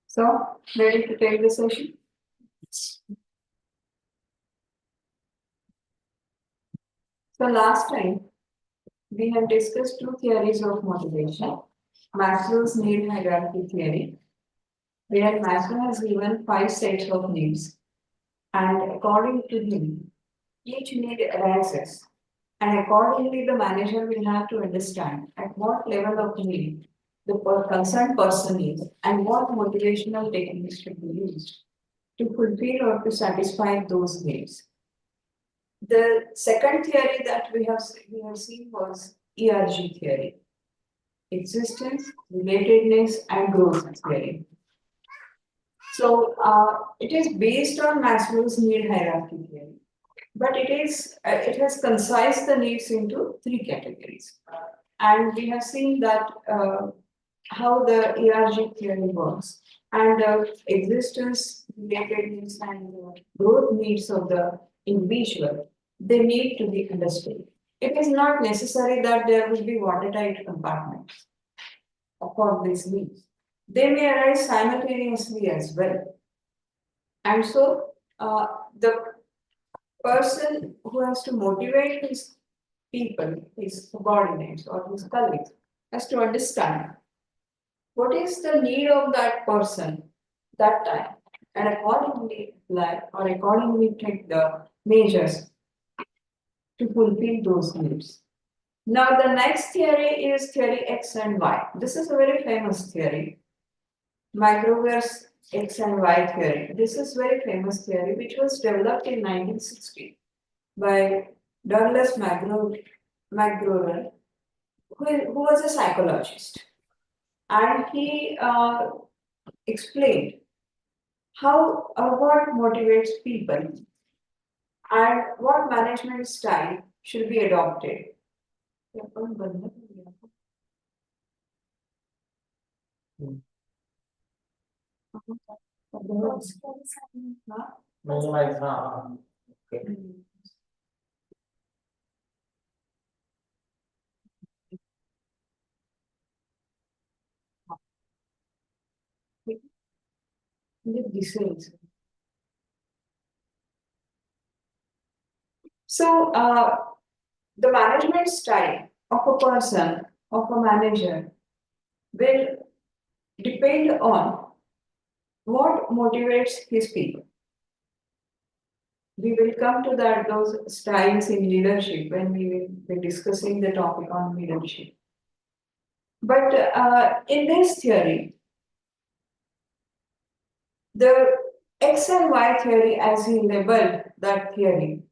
So, ready to take the session? So, last time we have discussed two theories of motivation, Maslow's need hierarchy theory, where Maslow has given 5 sets of needs, and according to him, each need arises, and accordingly, the manager will have to understand at what level of need the concerned person is and what motivational techniques should be used to fulfill or to satisfy those needs. The second theory that we have seen was ERG theory, existence, relatedness, and growth theory. So it is based on Maslow's need hierarchy theory, but it has concised the needs into 3 categories, and we have seen that how the ERG theory works, and existence, relatedness, and growth needs of the individual, they need to be understood. It is not necessary that there will be watertight compartments for these needs. They may arise simultaneously as well. And so the person who has to motivate his people, his subordinates or his colleagues, has to understand what is the need of that person that time, and accordingly apply or accordingly take the measures to fulfill those needs. Now, the next theory is theory X and Y. This is a very famous theory, Microverse X and Y theory. This is very famous theory which was developed in 1960 by Douglas McGraw, who was a psychologist, and he explained how what motivates people and what management style should be adopted. So, the management style of a person, of a manager, will depend on what motivates his people. We will come to that those styles in leadership when we will be discussing the topic on leadership. But in this theory, the X and Y theory, as he labeled that theory,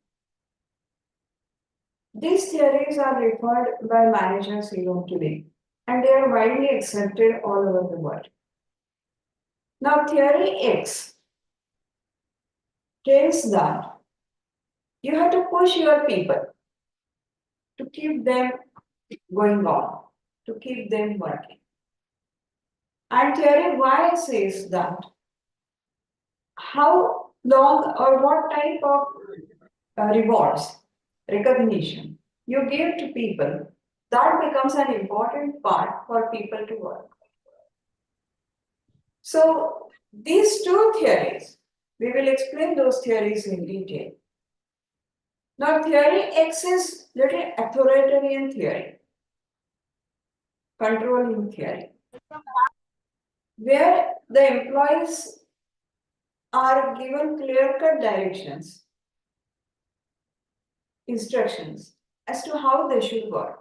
these theories are referred by managers even today, and they are widely accepted all over the world. Now, theory X tells that you have to push your people to keep them going on, to keep them working. And theory Y says that how long or what type of rewards, recognition you give to people, that becomes an important part for people to work. So these two theories, we will explain those theories in detail. Now, theory X is little authoritarian theory, controlling theory, where the employees are given clear-cut directions, instructions as to how they should work.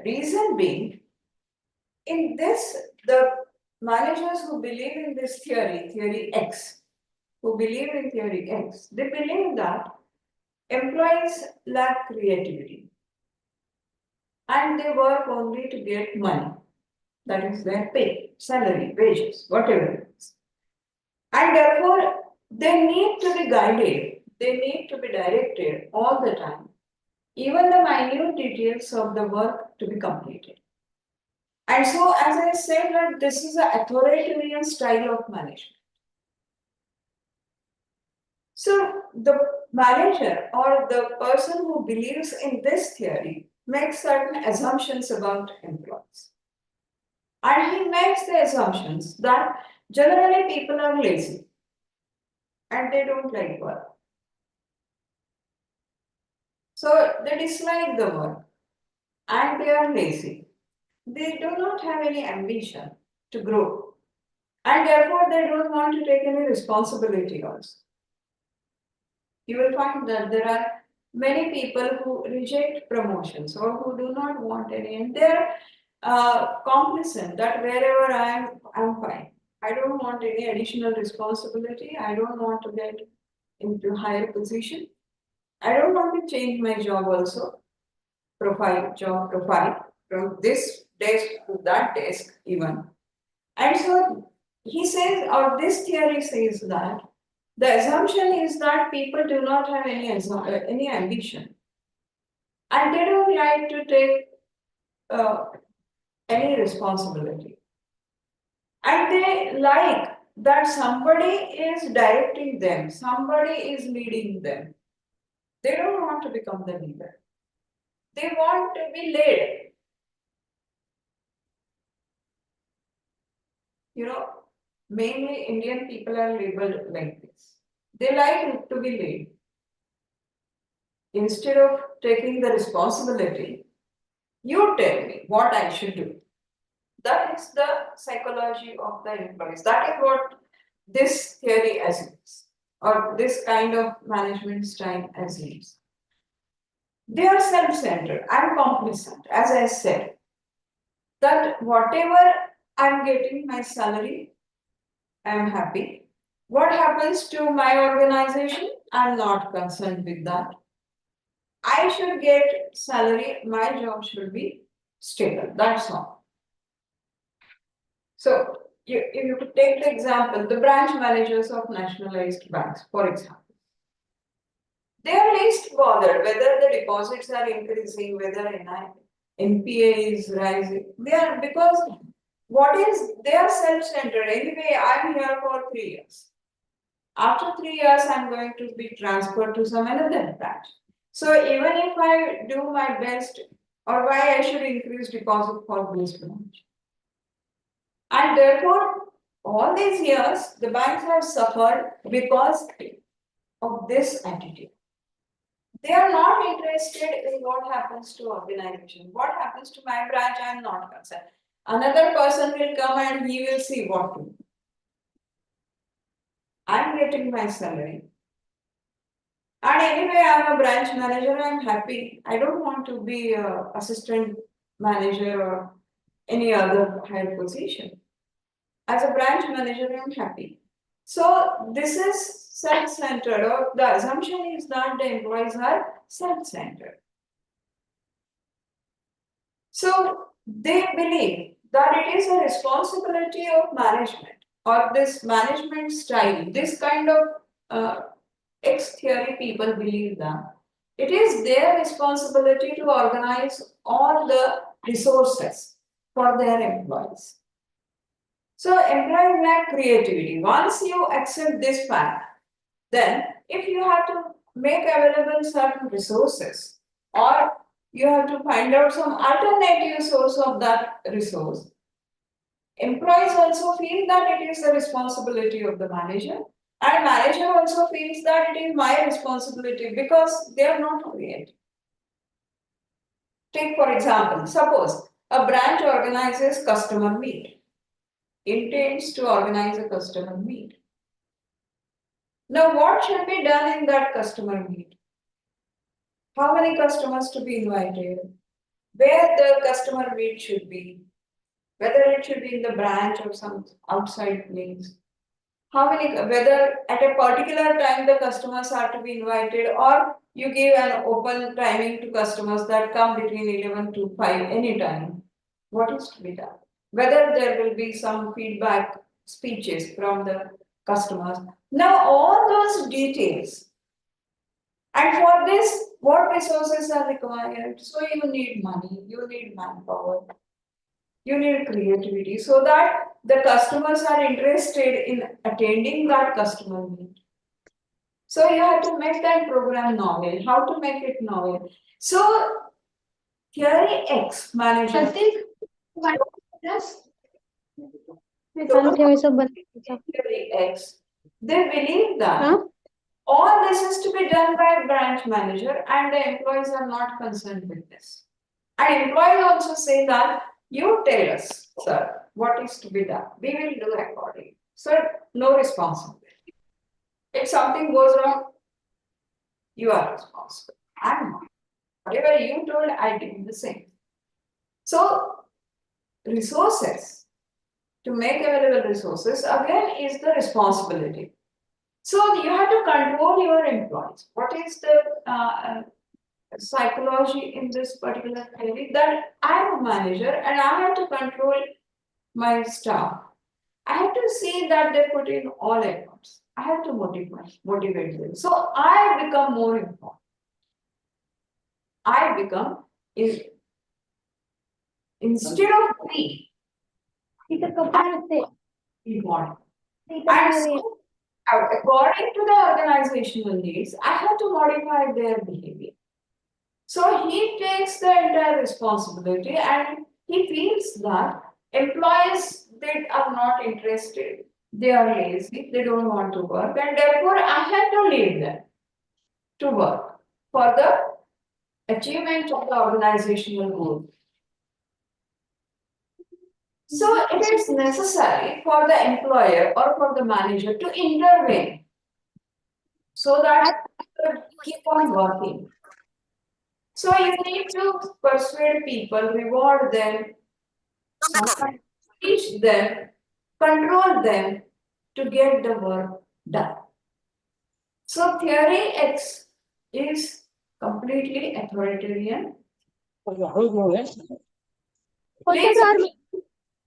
Reason being, in this, the managers who believe in this theory, theory X, who believe in theory X, they believe that employees lack creativity and they work only to get money. That is their pay, salary, wages, whatever it is. And therefore, they need to be guided, they need to be directed all the time even the minute details of the work to be completed. And so, as I said, that this is an authoritarian style of management. So, the manager or the person who believes in this theory makes certain assumptions about employees. And he makes the assumptions that generally people are lazy and they don't like work. So they dislike the work and they are lazy. They do not have any ambition to grow and therefore they don't want to take any responsibility also. You will find that there are many people who reject promotions or who do not want any, and they're complacent that wherever I'm fine. I don't want any additional responsibility. I don't want to get into higher position. I don't want to change my job also, job profile from this desk to that desk even. And so he says, or this theory says that the assumption is that people do not have any ambition and they don't like to take uh, any responsibility. And they like that somebody is directing them, somebody is leading them. They don't want to become the leader. They want to be led. You know, mainly Indian people are labeled like this. They like to be led. Instead of taking the responsibility, you tell me what I should do. That is the psychology of the employees. That is what this theory assumes, or this kind of management style assumes. They are self-centered and complacent, as I said, that whatever I'm getting my salary, I'm happy. What happens to my organization? I'm not concerned with that. I should get salary, my job should be stable. That's all. So if you could take the example, the branch managers of nationalized banks, for example. They are least bothered whether the deposits are increasing, whether NPA is rising. They are because they are self-centered. Anyway, I'm here for 3 years. After 3 years, I'm going to be transferred to some another branch. So even if I do my best, or why I should increase deposit for this branch. And therefore, all these years, the banks have suffered because of this attitude. They are not interested in what happens to organization. What happens to my branch, I am not concerned. Another person will come and he will see what to do. I am getting my salary. And anyway, I am a branch manager, I am happy. I don't want to be an assistant manager or any other higher position. As a branch manager, I am happy. So this is self-centered, or the assumption is that the employees are self-centered. So they believe that it is a responsibility of management or this management style, this kind of X theory people believe that it is their responsibility to organize all the resources for their employees. So employees lack creativity. Once you accept this fact, then if you have to make available certain resources or you have to find out some alternative source of that resource, employees also feel that it is the responsibility of the manager, and manager also feels that it is my responsibility because they are not creative. Take for example, suppose a branch organizes customer meet, intends to organize a customer meet. Now what should be done in that customer meet? How many customers to be invited? Where the customer meet should be? Whether it should be in the branch or some outside place. Whether at a particular time the customers are to be invited, or you give an open timing to customers that come between 11 to 5 anytime. What is to be done? Whether there will be some feedback speeches from the customers. Now all those details And for this, what resources are required? So you need money, you need manpower, you need creativity so that the customers are interested in attending that customer meet. So you have to make that program novel. How to make it novel? So theory X manager. Yes. Theory X. They believe that all this is to be done by branch manager and the employees are not concerned with this. And employees also say that you tell us, sir, what is to be done. We will do accordingly. Sir, no responsibility. If something goes wrong, you are responsible. I'm not. Whatever you told, I did the same. So, resources, to make available resources, again, is the responsibility. So, you have to control your employees. What is the psychology in this particular theory? That I'm a manager and I have to control my staff. I have to see that they put in all efforts. I have to motivate them. So I become more important. I become instead of we, important. And so, according to the organizational needs, I have to modify their behavior. So he takes the entire responsibility and he feels that employees they are not interested, they are lazy, they don't want to work, and therefore I have to leave them to work for the achievement of the organizational goal. So it is necessary for the employer or for the manager to intervene so that keep on working. So you need to persuade people, reward them, teach them, control them to get the work done. So theory X is completely authoritarian.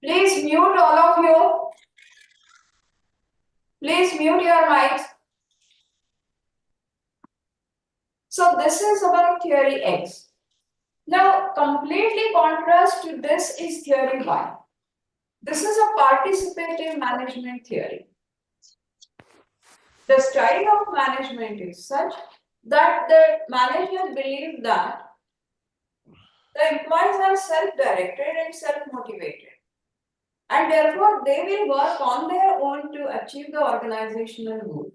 Please mute all of you. Please mute your mics. So this is about theory X. Now, completely contrast to this is theory Y. This is a participative management theory. The style of management is such that the manager believes that the employees are self-directed and self-motivated. And therefore, they will work on their own to achieve the organizational goal.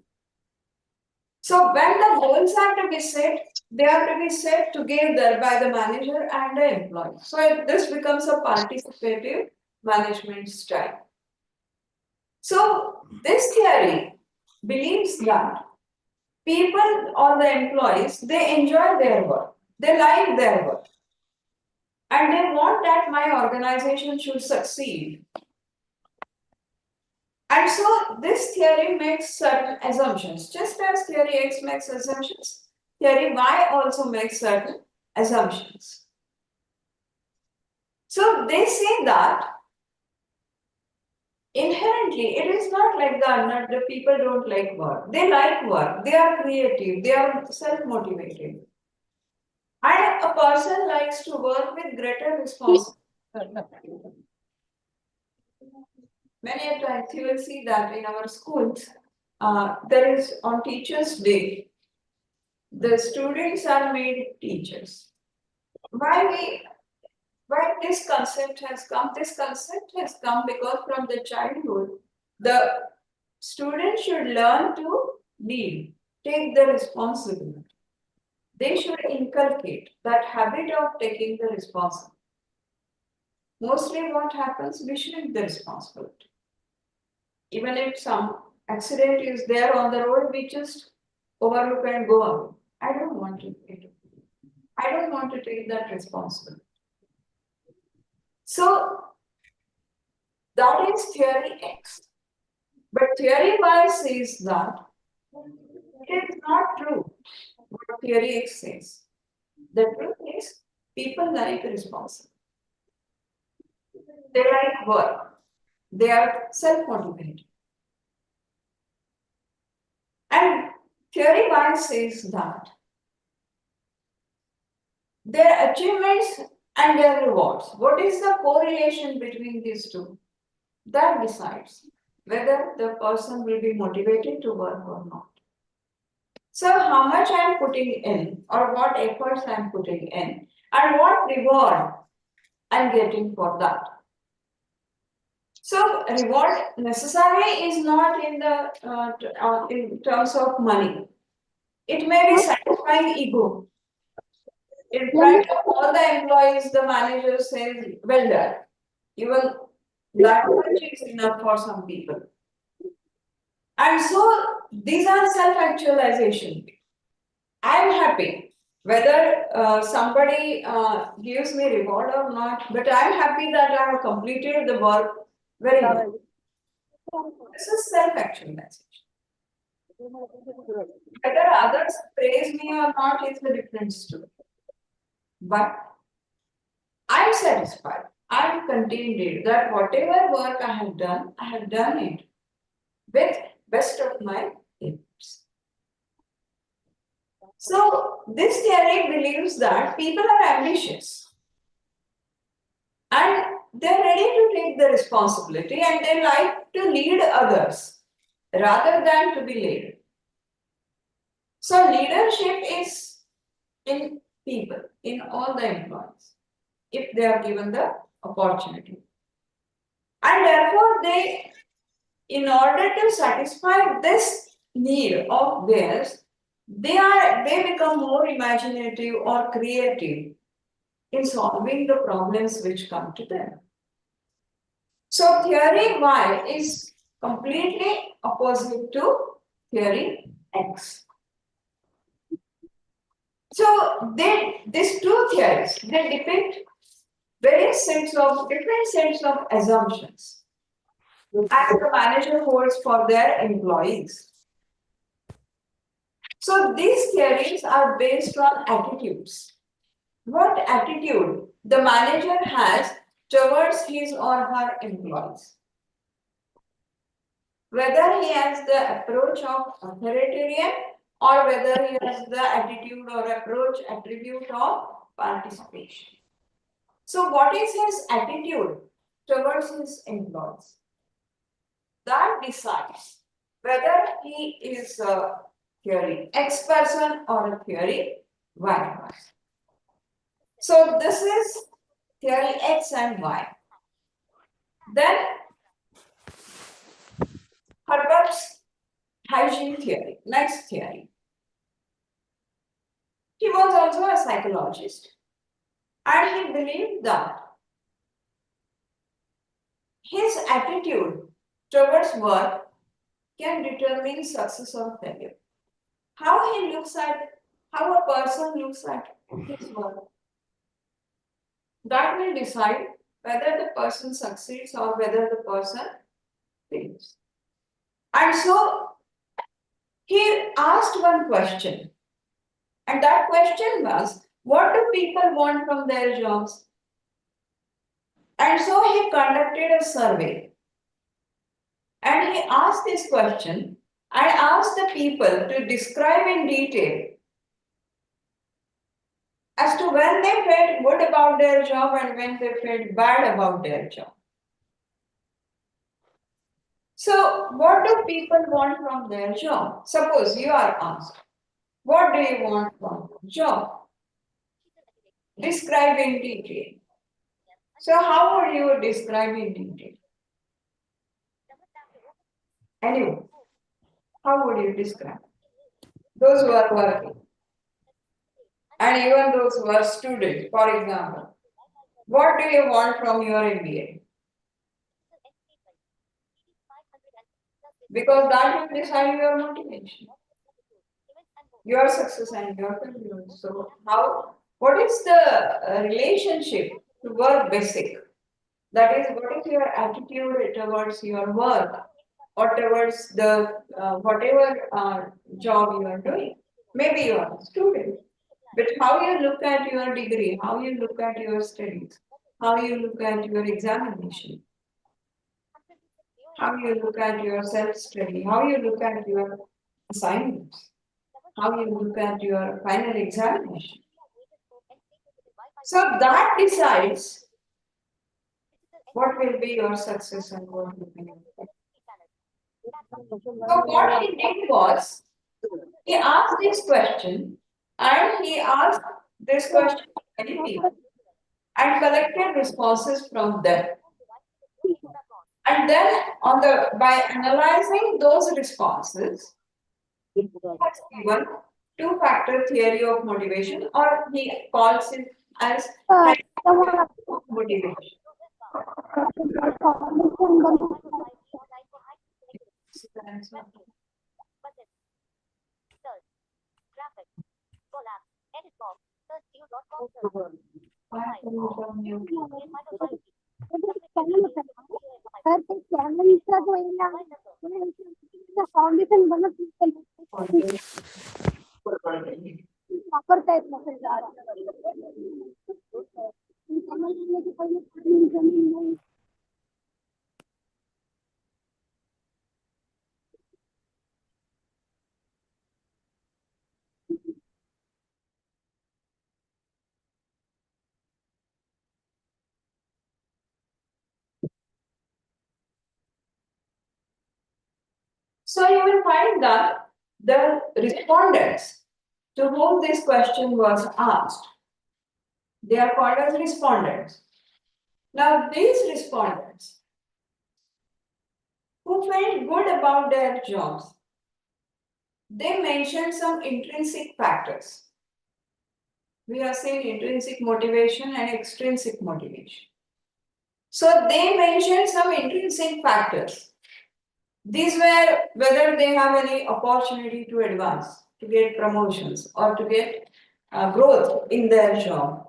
So when the goals are to be set, they are to be set together by the manager and the employee. So this becomes a participative management style. So this theory believes that people or the employees, they enjoy their work, they like their work, and they want that my organization should succeed. And so this theory makes certain assumptions. Just as theory X makes assumptions, theory Y also makes certain assumptions. So they say that inherently it is not like that, not the people don't like work. They like work, they are creative, they are self-motivated. And a person likes to work with greater responsibility. Many a times you will see that in our schools, there is on Teachers' Day, the students are made teachers. Why this concept has come? This concept has come because from the childhood, the student should learn to lead, take the responsibility. They should inculcate that habit of taking the responsibility. Mostly what happens, we shirk the responsibility. Even if some accident is there on the road, we just overlook and go on. I don't want to take it. I don't want to take that responsibility. So that is theory X. But theory Y says that it is not true what theory X says. The truth is people like responsibility. They like work. They are self-motivated. And theory Y says that their achievements and their rewards. What is the correlation between these two? That decides whether the person will be motivated to work or not. So how much I am putting in or what efforts I am putting in and what reward I am getting for that. So reward necessarily is not in the in terms of money. It may be satisfying ego. In front of all the employees, the manager says, well done. Even that much is enough for some people. And so these are self-actualization. I am happy whether somebody gives me reward or not, but I am happy that I have completed the work very well. This is self-actualization. Whether others praise me or not is a different story. But I am satisfied. I am contented that whatever work I have done it with best of my efforts. So this theory believes that people are ambitious and they're ready to take the responsibility and they like to lead others rather than to be led. So leadership is in people, in all the employees, if they are given the opportunity. And therefore they, in order to satisfy this need of theirs, they become more imaginative or creative in solving the problems which come to them. So theory Y is completely opposite to theory X. So these two theories, they depict different sets of assumptions as the manager holds for their employees. So these theories are based on attitudes. What attitude the manager has towards his or her employees. Whether he has the approach of authoritarian or whether he has the attitude or approach attribute of participation. So what is his attitude towards his employees? That decides whether he is a theory X person or a theory Y person. So this is theory X and Y. Then Herbert's hygiene theory, next theory. He was also a psychologist and he believed that his attitude towards work can determine success or failure. How a person looks at his work, that will decide whether the person succeeds or whether the person fails. And so he asked one question, and that question was, what do people want from their jobs? And so he conducted a survey and he asked this question and asked the people to describe in detail as to when they felt good about their job and when they felt bad about their job. So, what do people want from their job? Suppose you are asked, what do you want from your job? Describe in detail. So, how would you describe in detail? Anyway, how would you describe? Those who are working and even those who are students, for example, what do you want from your MBA? Because that will decide your motivation, your success and your failure. So what is the relationship to work basic? That is, what is your attitude towards your work or towards the whatever job you are doing? Maybe you are a student, but how you look at your degree, how you look at your studies, how you look at your examination, how you look at your self-study, how you look at your assignments, how you look at your final examination. So that decides what will be your success and what will be your failure. So what he did was, he asked this question and he asked this question to many people and collected responses from them. And then by analyzing those responses, he has given two-factor theory of motivation, or he calls it as motivation. So you will find that the respondents to whom this question was asked, they are called as respondents. Now these respondents who felt good about their jobs, they mentioned some intrinsic factors. We are saying intrinsic motivation and extrinsic motivation. So they mentioned some intrinsic factors. These were whether they have any opportunity to advance, to get promotions, or to get growth in their job,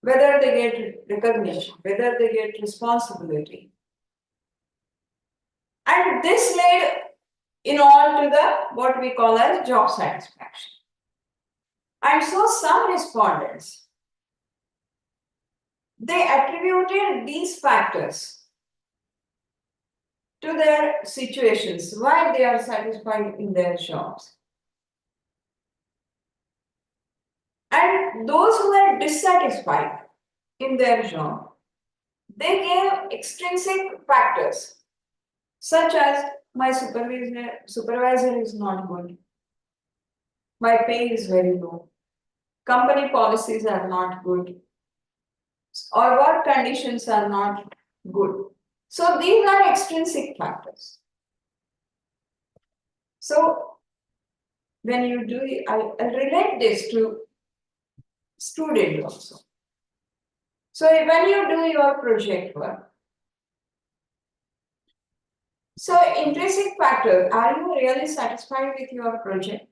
whether they get recognition, whether they get responsibility. And this led in all to the what we call as job satisfaction. And so some respondents, they attributed these factors to their situations, why they are satisfied in their jobs. And those who are dissatisfied in their job, they gave extrinsic factors such as my supervisor is not good, my pay is very low, company policies are not good, or work conditions are not good. So these are extrinsic factors. So when you do, I'll relate this to student also. So when you do your project work, so intrinsic factor, are you really satisfied with your project?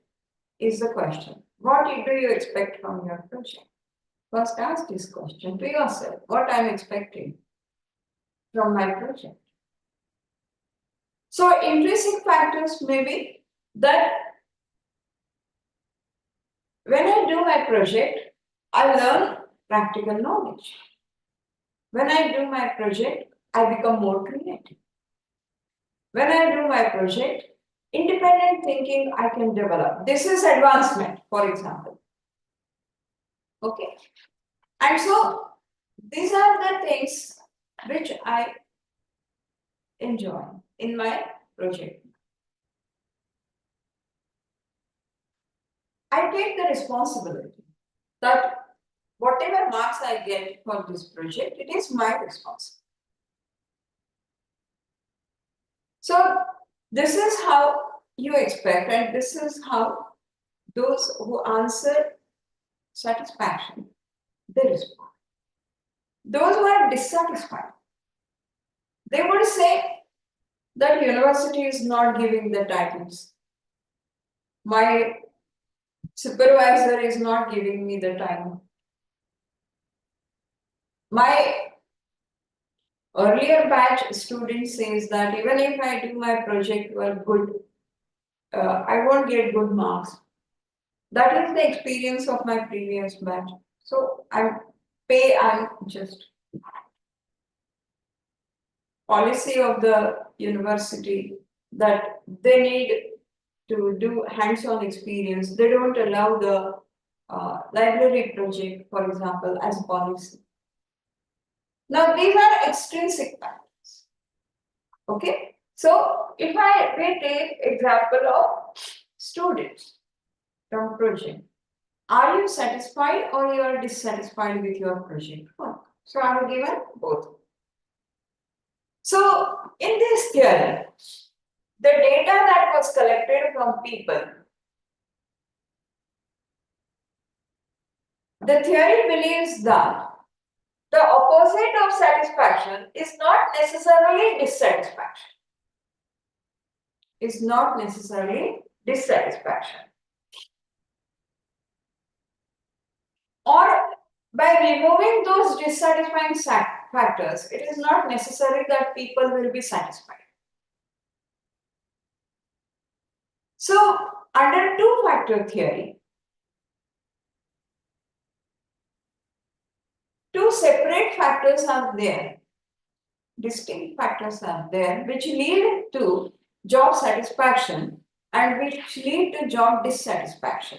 Is the question. What do you expect from your project? First ask this question to yourself. What I'm expecting from my project. So intrinsic factors may be that when I do my project, I learn practical knowledge. When I do my project, I become more creative. When I do my project, independent thinking I can develop. This is advancement, for example. Okay. And so these are the things which I enjoy in my project. I take the responsibility that whatever marks I get for this project, it is my responsibility. So this is how you expect, and this is how those who answer satisfaction, they respond. Those who are dissatisfied, they would say that university is not giving the titles. My supervisor is not giving me the time. My earlier batch student says that even if I do my project work good, I won't get good marks. That is the experience of my previous batch. So I'm just policy of the university that they need to do hands-on experience. They don't allow the library project, for example, as a policy. Now, these are extrinsic factors. Okay, so if we take example of students from project, are you satisfied or you are dissatisfied with your project work? So I have given both. So in this theory, the data that was collected from people, the theory believes that the opposite of satisfaction is not necessarily dissatisfaction. Is not necessarily dissatisfaction. Or by removing those dissatisfying factors, it is not necessary that people will be satisfied. So, under two-factor theory, two separate factors are there, distinct factors are there, which lead to job satisfaction and which lead to job dissatisfaction.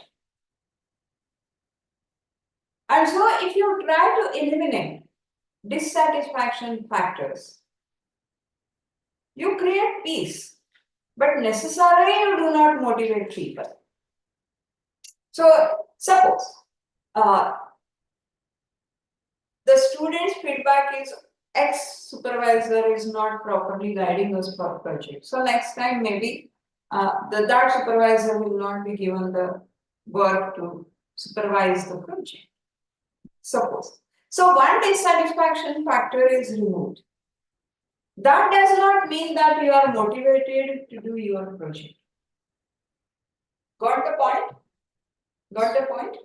And so, if you try to eliminate dissatisfaction factors, you create peace, but necessarily you do not motivate people. So, suppose the student's feedback is X supervisor is not properly guiding us for project. So next time maybe that supervisor will not be given the work to supervise the project. Suppose. So one dissatisfaction factor is removed. That does not mean that you are motivated to do your project. Got the point? Got the point?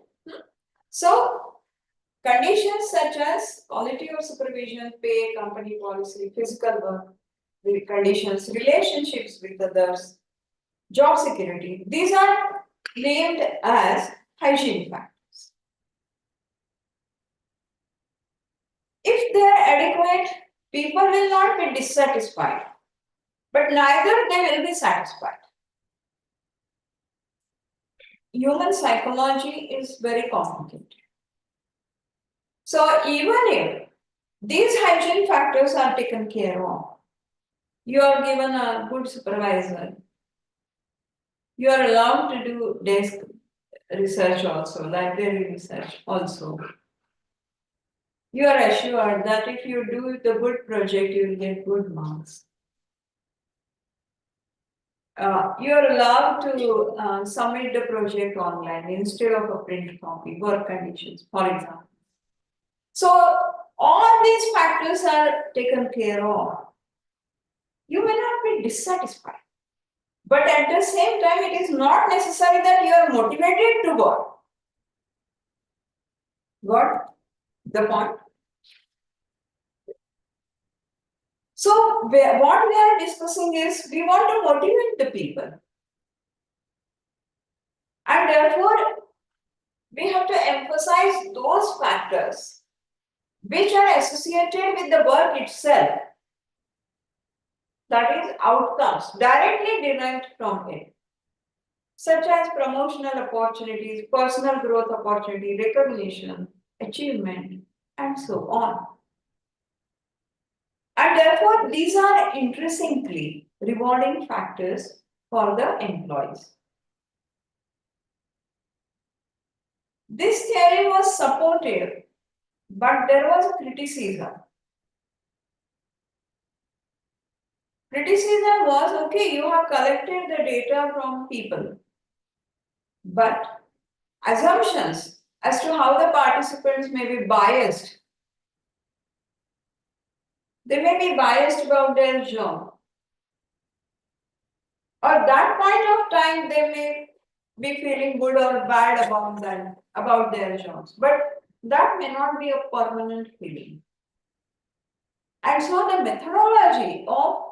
So conditions such as quality of supervision, pay, company policy, physical work, the conditions, relationships with others, job security, these are named as hygiene factors. If they are adequate, people will not be dissatisfied, but neither they will be satisfied. Human psychology is very complicated. So even if these hygiene factors are taken care of, you are given a good supervisor, you are allowed to do desk research also, library research also. You are assured that if you do the good project, you will get good marks. You are allowed to submit the project online instead of a print copy, work conditions, for example. So all these factors are taken care of. You may not be dissatisfied. But at the same time, it is not necessary that you are motivated to work. Got the point? So, what we are discussing is we want to motivate the people. And therefore, we have to emphasize those factors which are associated with the work itself. That is, outcomes directly derived from it, such as promotional opportunities, personal growth opportunity, recognition, achievement, and so on. And therefore, these are intrinsically rewarding factors for the employees. This theory was supported, but there was a criticism. Criticism was, okay, you have collected the data from people, but assumptions as to how the participants may be biased. They may be biased about their job. Or that point of time, they may be feeling good or bad about that, about their jobs. But that may not be a permanent feeling. And so the methodology of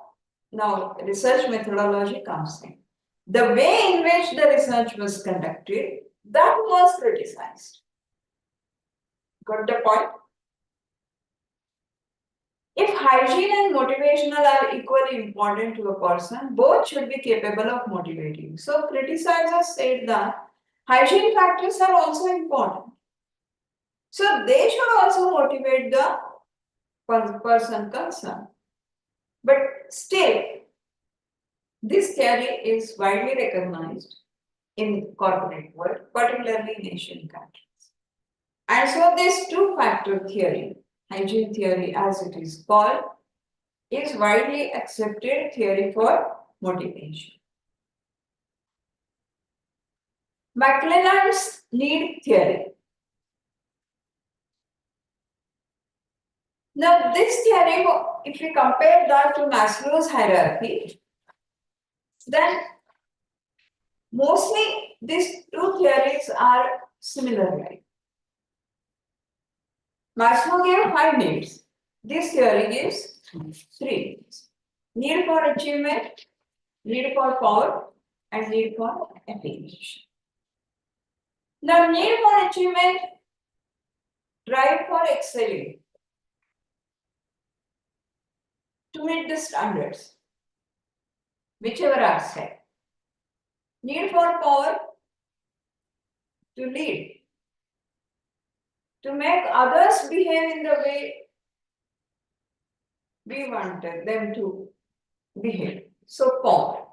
now research methodology comes in. The way in which the research was conducted, that was criticized. Got the point? If hygiene and motivational are equally important to a person, both should be capable of motivating. So criticizers said that Hygiene factors are also important. So they should also motivate the person concerned. But still, this theory is widely recognized in corporate world, particularly in Asian countries. And so this two-factor theory, hygiene theory as it is called, is widely accepted theory for motivation. McClelland's need theory. Now, this theory, if we compare that to Maslow's hierarchy, then mostly these two theories are similar. Like Maslow gave 5 needs. This theory gives 3 needs. Need for achievement, need for power, and need for affiliation. Now, need for achievement, drive for excelling, to meet the standards, whichever are set. Need for power, to lead, to make others behave in the way we wanted them to behave. So, power.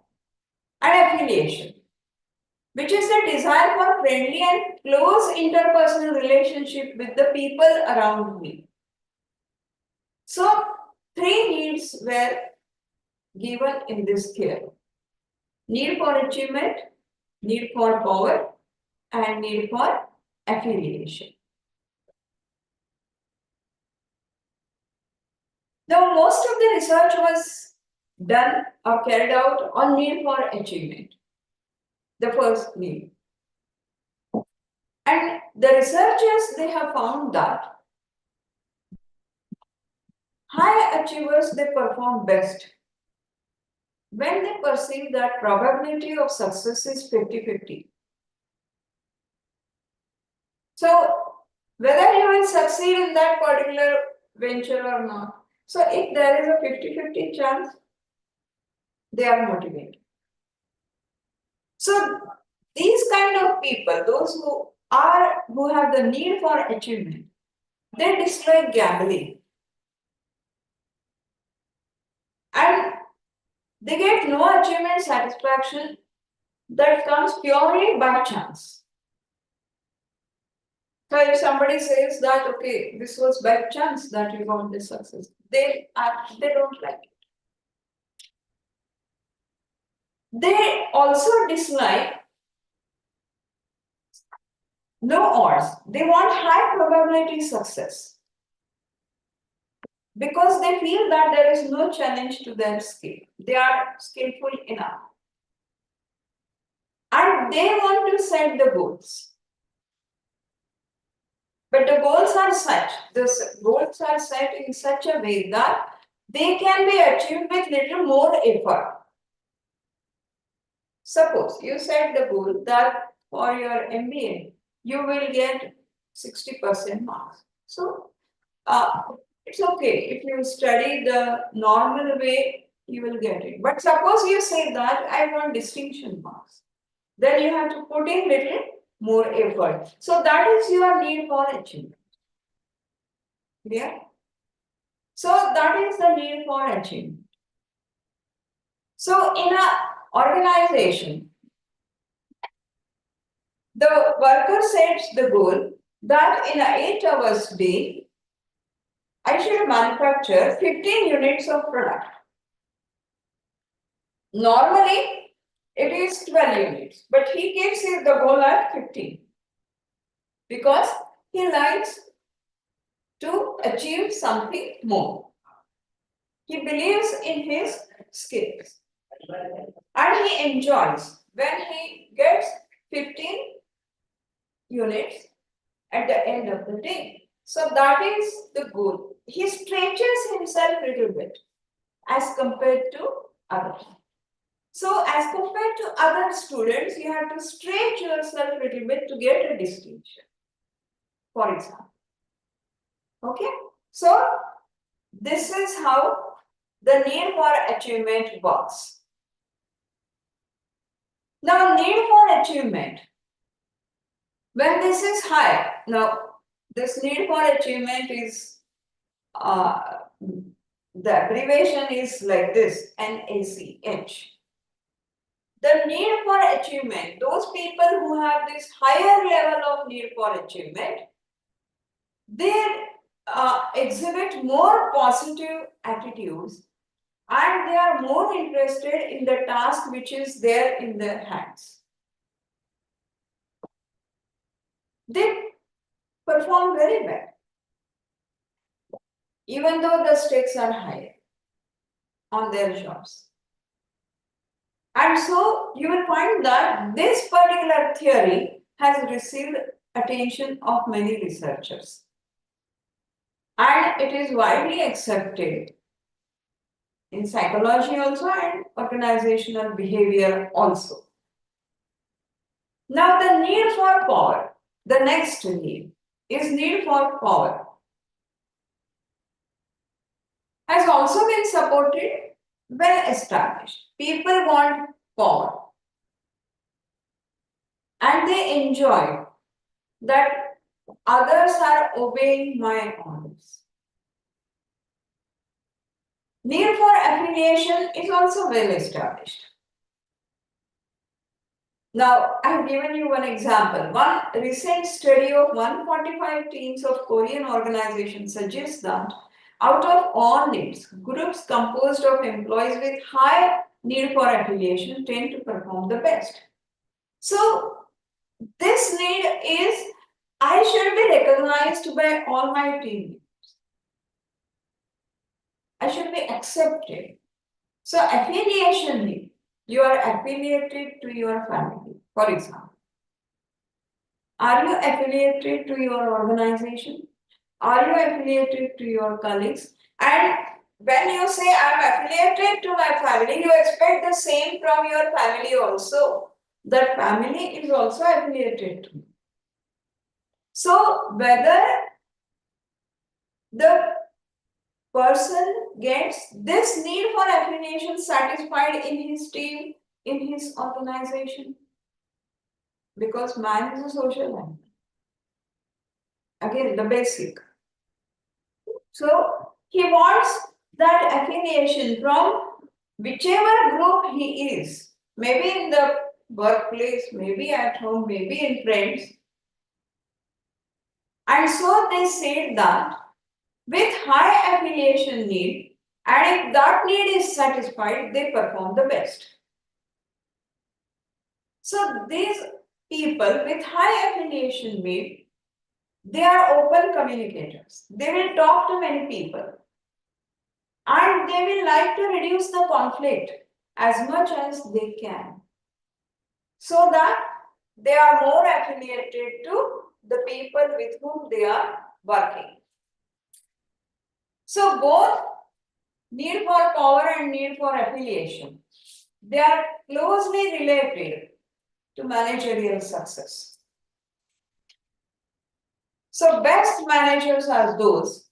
And affiliation, which is the desire for friendly and close interpersonal relationship with the people around me. So, 3 needs were given in this theory. Need for achievement, need for power, and need for affiliation. Now, most of the research was done or carried out on need for achievement, the first need. And the researchers, they have found that high achievers, they perform best when they perceive that probability of success is 50-50. So, whether you will succeed in that particular venture or not. So, if there is a 50-50 chance, they are motivated. So, these kind of people, those who have the need for achievement, they dislike gambling. And they get no achievement satisfaction that comes purely by chance. So if somebody says that, okay, this was by chance that you got this success, they don't like it. They also dislike no odds. They want high probability success because they feel that there is no challenge to their skill. They are skillful enough. And they want to set the goals. But the goals are set in such a way that they can be achieved with little more effort. Suppose you set the goal that for your MBA, you will get 60% marks. So, it's okay. If you study the normal way, you will get it. But suppose you say that I want distinction marks. Then you have to put in little more effort. So that is your need for achievement. Clear? So that is the need for achievement. So in an organization, the worker sets the goal that in an 8 hours day, I should manufacture 15 units of product. Normally, it is 12 units, but he keeps the goal at 15 because he likes to achieve something more. He believes in his skills and he enjoys when he gets 15 units at the end of the day. So that is the goal. He stretches himself a little bit as compared to others. So as compared to other students, you have to stretch yourself a little bit to get a distinction, for example. Okay? So this is how the need for achievement works. Now, need for achievement When this is high, now this need for achievement is the abbreviation is like this, NACH. The need for achievement, those people who have this higher level of need for achievement, they exhibit more positive attitudes and they are more interested in the task which is there in their hands. They perform very well, even though the stakes are higher on their jobs. And so you will find that this particular theory has received attention of many researchers. And it is widely accepted in psychology also and organizational behavior also. Now the need for power, the next need is need for power, has also been supported, well established. People want power and they enjoy that others are obeying my orders. Need for affiliation is also well established. Now, I have given you one example. One recent study of 145 teams of Korean organizations suggests that out of all needs, groups composed of employees with high need for affiliation tend to perform the best. So, this need is, I should be recognized by all my team. I should be accepted. So, affiliation need, you are affiliated to your family, for example. Are you affiliated to your organization? Are you affiliated to your colleagues? And when you say I'm affiliated to my family, you expect the same from your family also. That family is also affiliated to you. So whether the person gets this need for affiliation satisfied in his team, in his organization, because man is a social animal. Again, the basic. So he wants that affiliation from whichever group he is, maybe in the workplace, maybe at home, maybe in friends. And so they said that with high affiliation need, and if that need is satisfied, they perform the best. So these people with high affiliation need, they are open communicators. They will talk to many people. And they will like to reduce the conflict as much as they can, so that they are more affiliated to the people with whom they are working. So both need for power and need for affiliation, they are closely related to managerial success. So best managers are those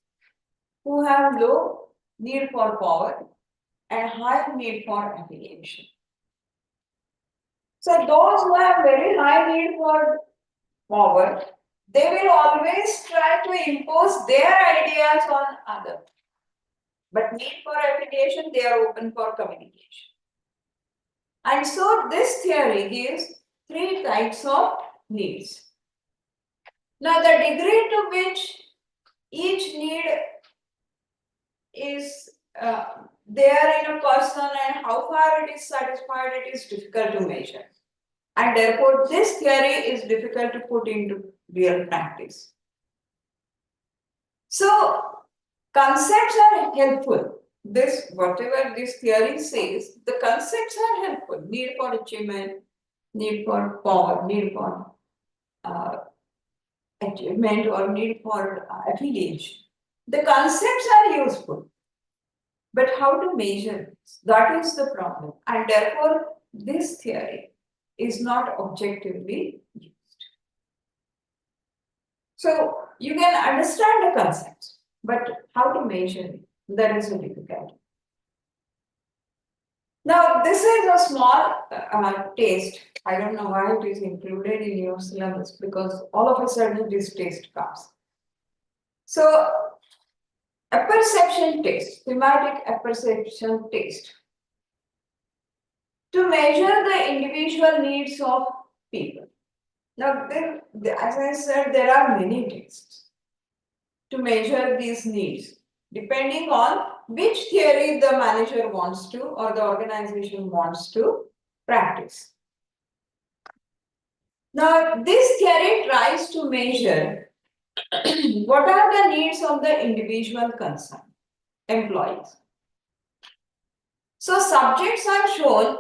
who have low need for power and high need for affiliation. So those who have very high need for power, they will always try to impose their ideas on others. But need for affiliation, they are open for communication. And so this theory gives three types of needs. Now the degree to which each need is there in a person and how far it is satisfied, it is difficult to measure. And therefore, this theory is difficult to put into real practice. So, concepts are helpful. This, whatever this theory says, the concepts are helpful. Need for achievement, need for power, need for achievement, or need for affiliation. The concepts are useful. But how to measure this? That is the problem. And therefore, this theory is not objectively used. So you can understand the concepts, but how to measure it? That is a difficulty. Now, this is a small taste. I don't know why it is included in your syllabus because all of a sudden this taste comes. So, apperception test, thematic apperception test. To measure the individual needs of people. Now, as I said, there are many tests to measure these needs, depending on which theory the manager wants to or the organization wants to practice. Now, this theory tries to measure what are the needs of the individual concerned employees. So, subjects are shown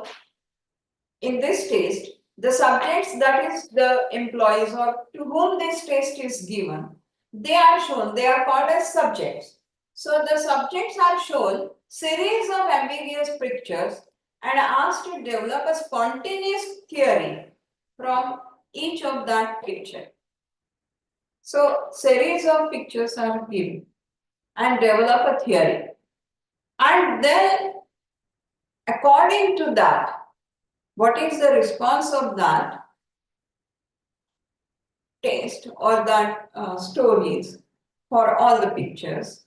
in this test, the subjects, that is the employees or to whom this test is given, they are shown, they are called as subjects. So the subjects are shown series of ambiguous pictures and asked to develop a spontaneous theory from each of that picture. So series of pictures are given and develop a theory. And then according to that, what is the response of that test or that stories for all the pictures?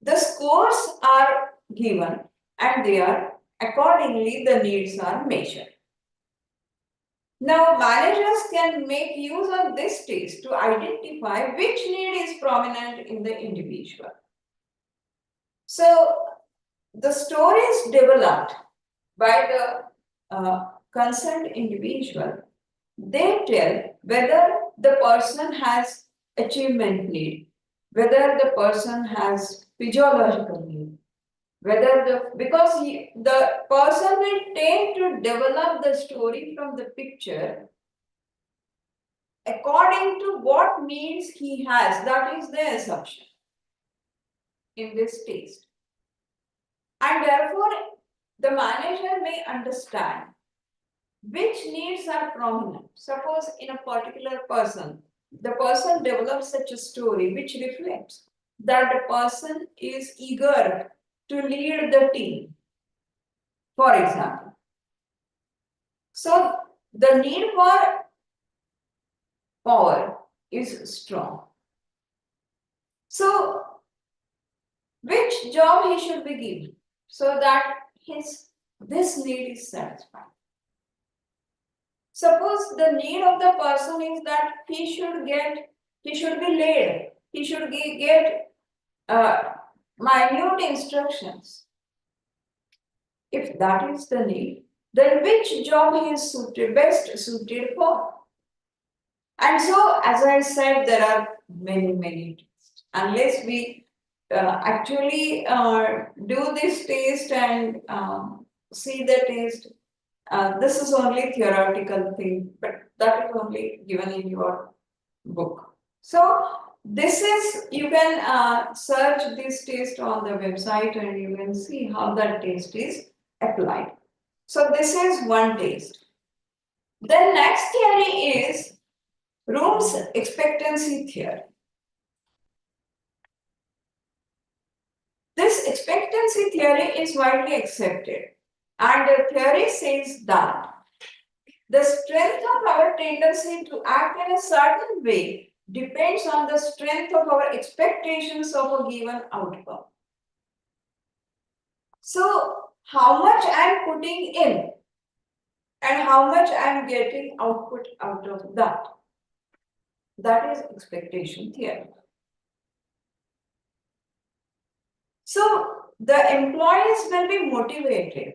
The scores are given and they are accordingly the needs are measured. Now managers can make use of this test to identify which need is prominent in the individual. So the stories developed by the concerned individual, they tell whether the person has achievement need, whether the person has physiological need, whether because the person will tend to develop the story from the picture according to what needs he has. That is the assumption in this test. And therefore, the manager may understand which needs are prominent. Suppose in a particular person, the person develops such a story which reflects that the person is eager to lead the team, for example. So the need for power is strong. So which job he should be given so that this need is satisfied? Suppose the need of the person is that he should be led, he should get minute instructions. If that is the need, then which job he is best suited for? And so, as I said, there are many tests. Unless we actually do this test and see the test, this is only theoretical thing, but that is only given in your book. So this is, you can search this test on the website and you can see how that test is applied. So this is one test. The next theory is Room's expectancy theory. This expectancy theory is widely accepted, and the theory says that the strength of our tendency to act in a certain way depends on the strength of our expectations of a given outcome. So, how much I am putting in and how much I am getting output out of that. That is expectation theory. So, the employees will be motivated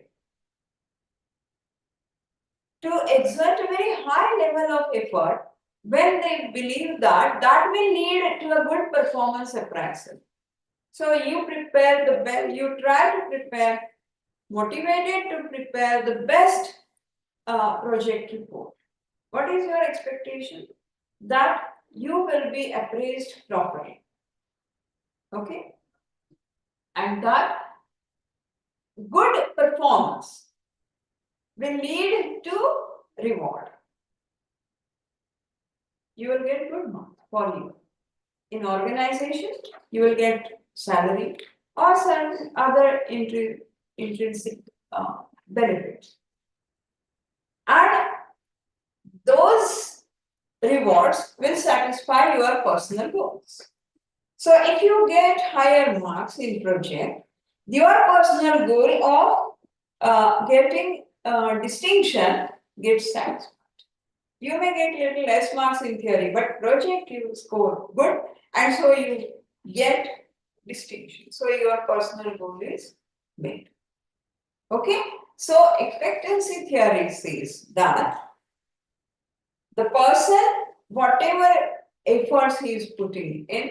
to exert a very high level of effort when they believe that that will lead to a good performance appraisal. So you prepare the best, you try to prepare, motivated to prepare the best project report. What is your expectation? That you will be appraised properly. Okay? And that good performance will lead to reward. You will get good marks for you. In organization, you will get salary or some other intrinsic benefits. And those rewards will satisfy your personal goals. So if you get higher marks in project, your personal goal of getting distinction gets satisfied. You may get little less marks in theory, but project you score good, and so you get distinction. So your personal goal is met. Okay, so expectancy theory says that the person, whatever efforts he is putting in,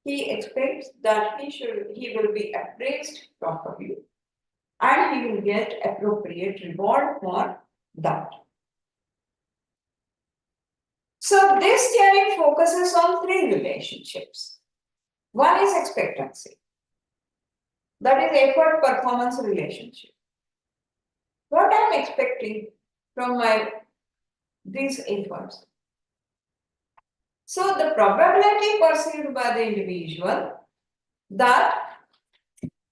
he expects that he will be appraised properly and he will get appropriate reward for that. So this theory focuses on three relationships. One is expectancy. That is effort performance relationship. What I am expecting from these efforts. So the probability perceived by the individual that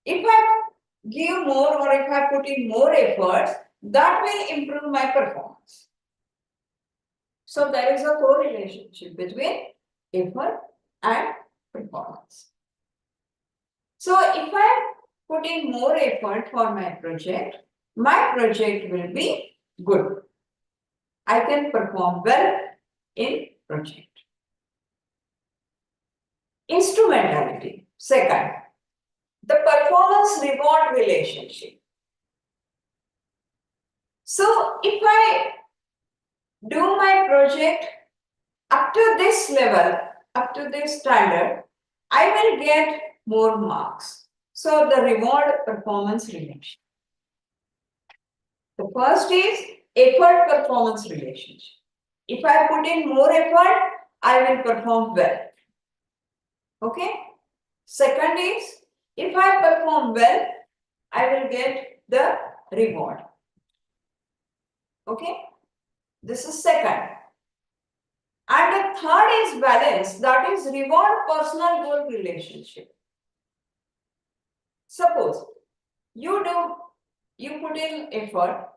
if I give more or if I put in more efforts, that will improve my performance. So there is a correlationship between effort and performance. So if I put in more effort for my project will be good. I can perform well in project. Instrumentality. Second, the performance reward relationship. So if I do my project up to this level, up to this standard, I will get more marks. So the reward performance relationship. The first is effort performance relationship. If I put in more effort, I will perform well. Okay. Second is, if I perform well, I will get the reward. Okay. This is second. And the third is balance, that is reward personal goal relationship. Suppose you put in effort,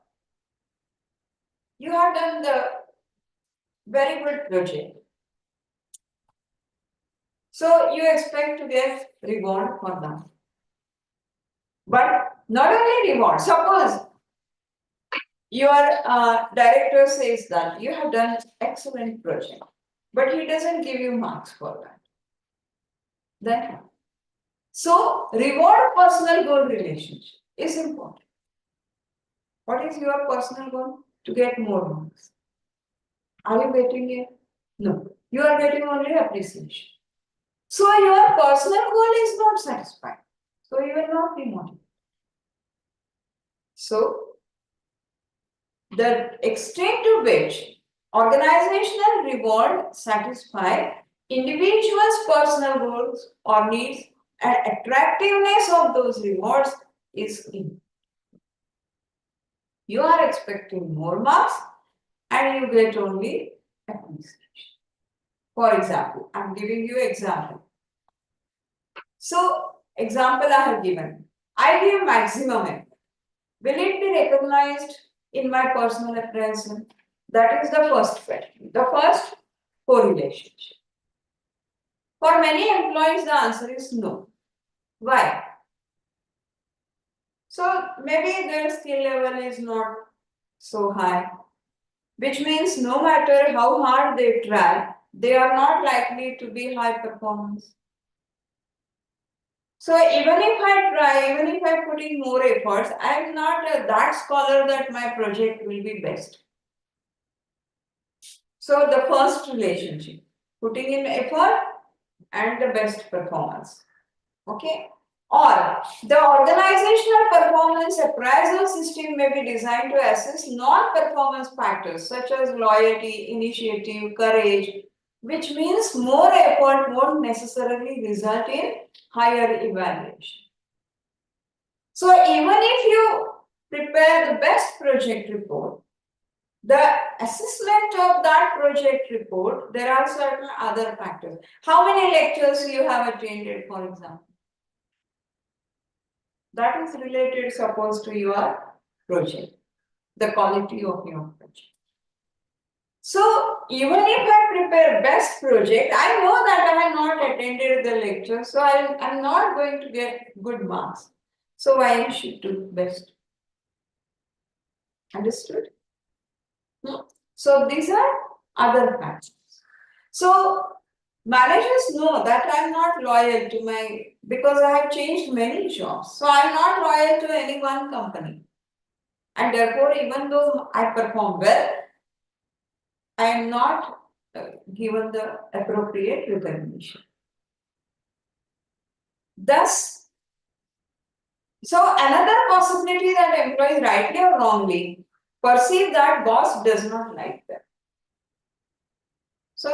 you have done the very good project. So you expect to get reward for that. But not only reward, suppose your director says that you have done excellent project, but he doesn't give you marks for that. Then, so reward personal goal relationship is important. What is your personal goal? To get more marks. Are you getting it? No. You are getting only appreciation. So your personal goal is not satisfied. So you will not be motivated. So the extent to which organizational reward satisfy individuals' personal goals or needs and attractiveness of those rewards is in. You are expecting more marks and you get only appreciation. For example, I am giving you example. So, example I have given. I give maximum effort. Will it be recognized in my personal appraisal? That is the first question. The first correlation. For many employees, the answer is no. Why? So maybe their skill level is not so high, which means no matter how hard they try, they are not likely to be high performance. So even if I try, even if I put in more efforts, I am not that scholar that my project will be best. So the first relationship, putting in effort and the best performance. Okay. Or the organizational performance appraisal system may be designed to assess non-performance factors such as loyalty, initiative, courage, which means more effort won't necessarily result in higher evaluation. So even if you prepare the best project report, the assessment of that project report, there are certain other factors. How many lectures you have attended, for example? That is related, suppose, to your project, the quality of your project. So even if I prepare best project, I know that I have not attended the lecture, so I'm not going to get good marks. So I should do best. Understood? So these are other factors. So managers know that I'm not loyal to my, because I have changed many jobs. So I'm not loyal to any one company. And therefore, even though I perform well, I am not given the appropriate recognition. Thus, so another possibility that employees rightly or wrongly perceive that boss does not like them. So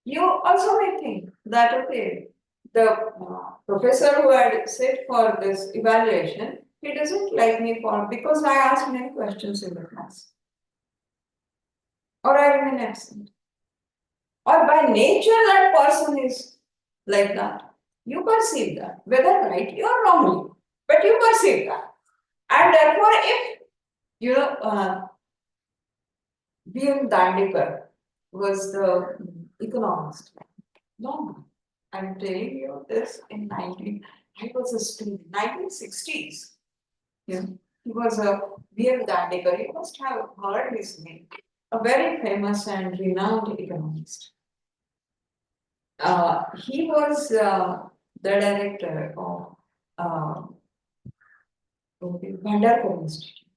you also may think that, okay, the professor who had sit for this evaluation, he doesn't like me for because I asked many questions in the class. Or I remain absent. Or by nature that person is like that. You perceive that, whether rightly or wrongly, but you perceive that. And therefore, if you know, B.M. Dandekar was the economist. No, I'm telling you this in I was a student, 1960s. Yeah. He was a B.M. Dandekar. You must have heard his name. A very famous and renowned economist. He was the director of Bhandarkar Institute.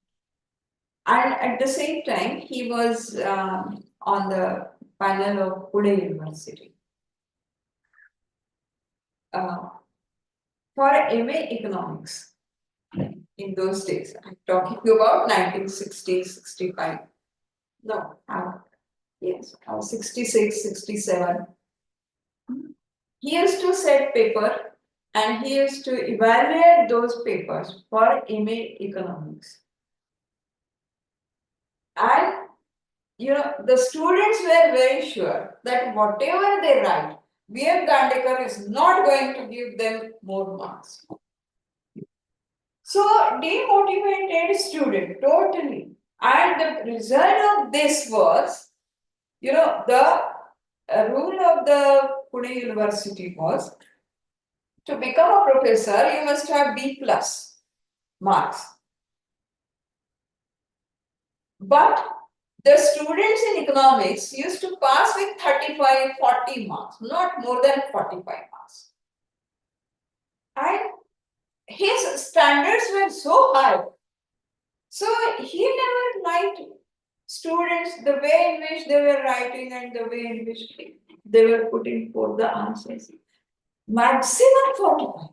And at the same time, he was on the panel of Pune University. For MA Economics in those days, I'm talking about 1960, 65. No, yes, 66, 67. He used to set paper and he used to evaluate those papers for MA Economics. And the students were very sure that whatever they write, B.M. Dandekar is not going to give them more marks. So demotivated student totally. And the result of this was, the rule of the Pune University was to become a professor, you must have B plus marks. But the students in economics used to pass with 35, 40 marks, not more than 45 marks. And his standards were so high. So he never liked students, the way in which they were writing and the way in which they were putting forth the answers. Maximum 45.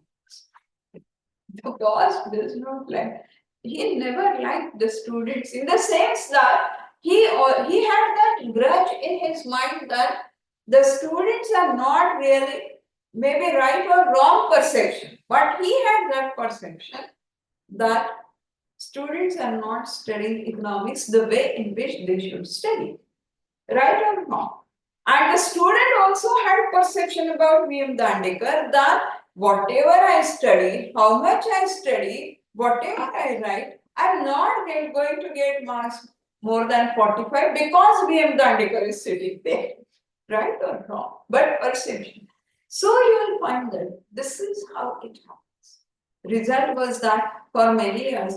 The boss does not like. He never liked the students in the sense that he had that grudge in his mind that the students are not really maybe right or wrong perception, but he had that perception that students are not studying economics the way in which they should study, right or wrong. And the student also had perception about V.M. Dandekar that whatever I study, how much I study, whatever I write, I'm not going to get marks more than 45 because V.M. Dandekar is sitting there, right or wrong, but perception. So you will find that this is how it happens. Result was that for many years,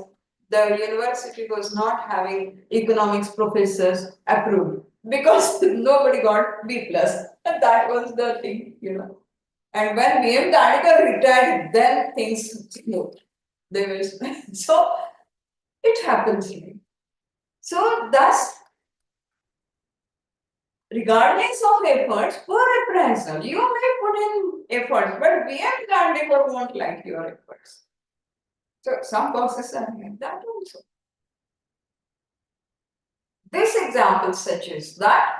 the university was not having economics professors approved because nobody got B plus. And that was the thing, And when V.M. Dandekar retired, then things moved. They were so it happens. So thus, regardless of efforts, poor appraisal, you may put in efforts, but V.M. Dandekar won't like your efforts. So some bosses are like that also. This example suggests that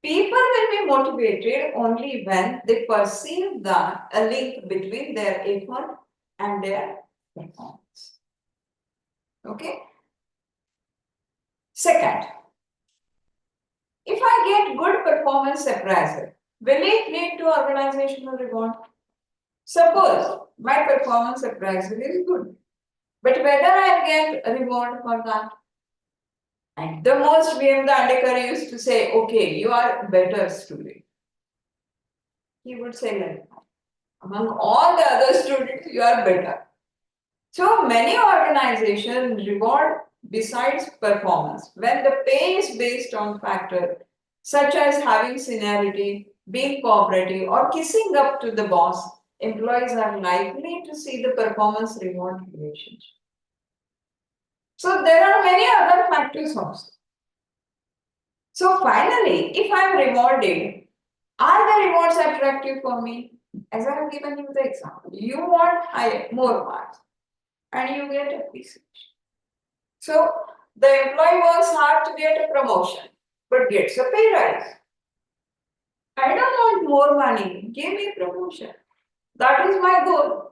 people will be motivated only when they perceive that a link between their effort and their performance. Okay? Second, if I get good performance appraisal, will it lead to organizational reward? Suppose my performance appraisal is good. But whether I'll get a reward for that. At the most, VM the Andekar used to say, okay, you are a better student. He would say like that. Among all the other students, you are better. So many organizations reward besides performance when the pay is based on factors such as having seniority, being cooperative, or kissing up to the boss. Employees are likely to see the performance reward relationship. So there are many other factors also. So finally, if I am rewarded, are the rewards attractive for me? As I have given you the example, you want more marks and you get appreciation. So the employee works hard to get a promotion, but gets a pay rise. I don't want more money, give me promotion. That is my goal.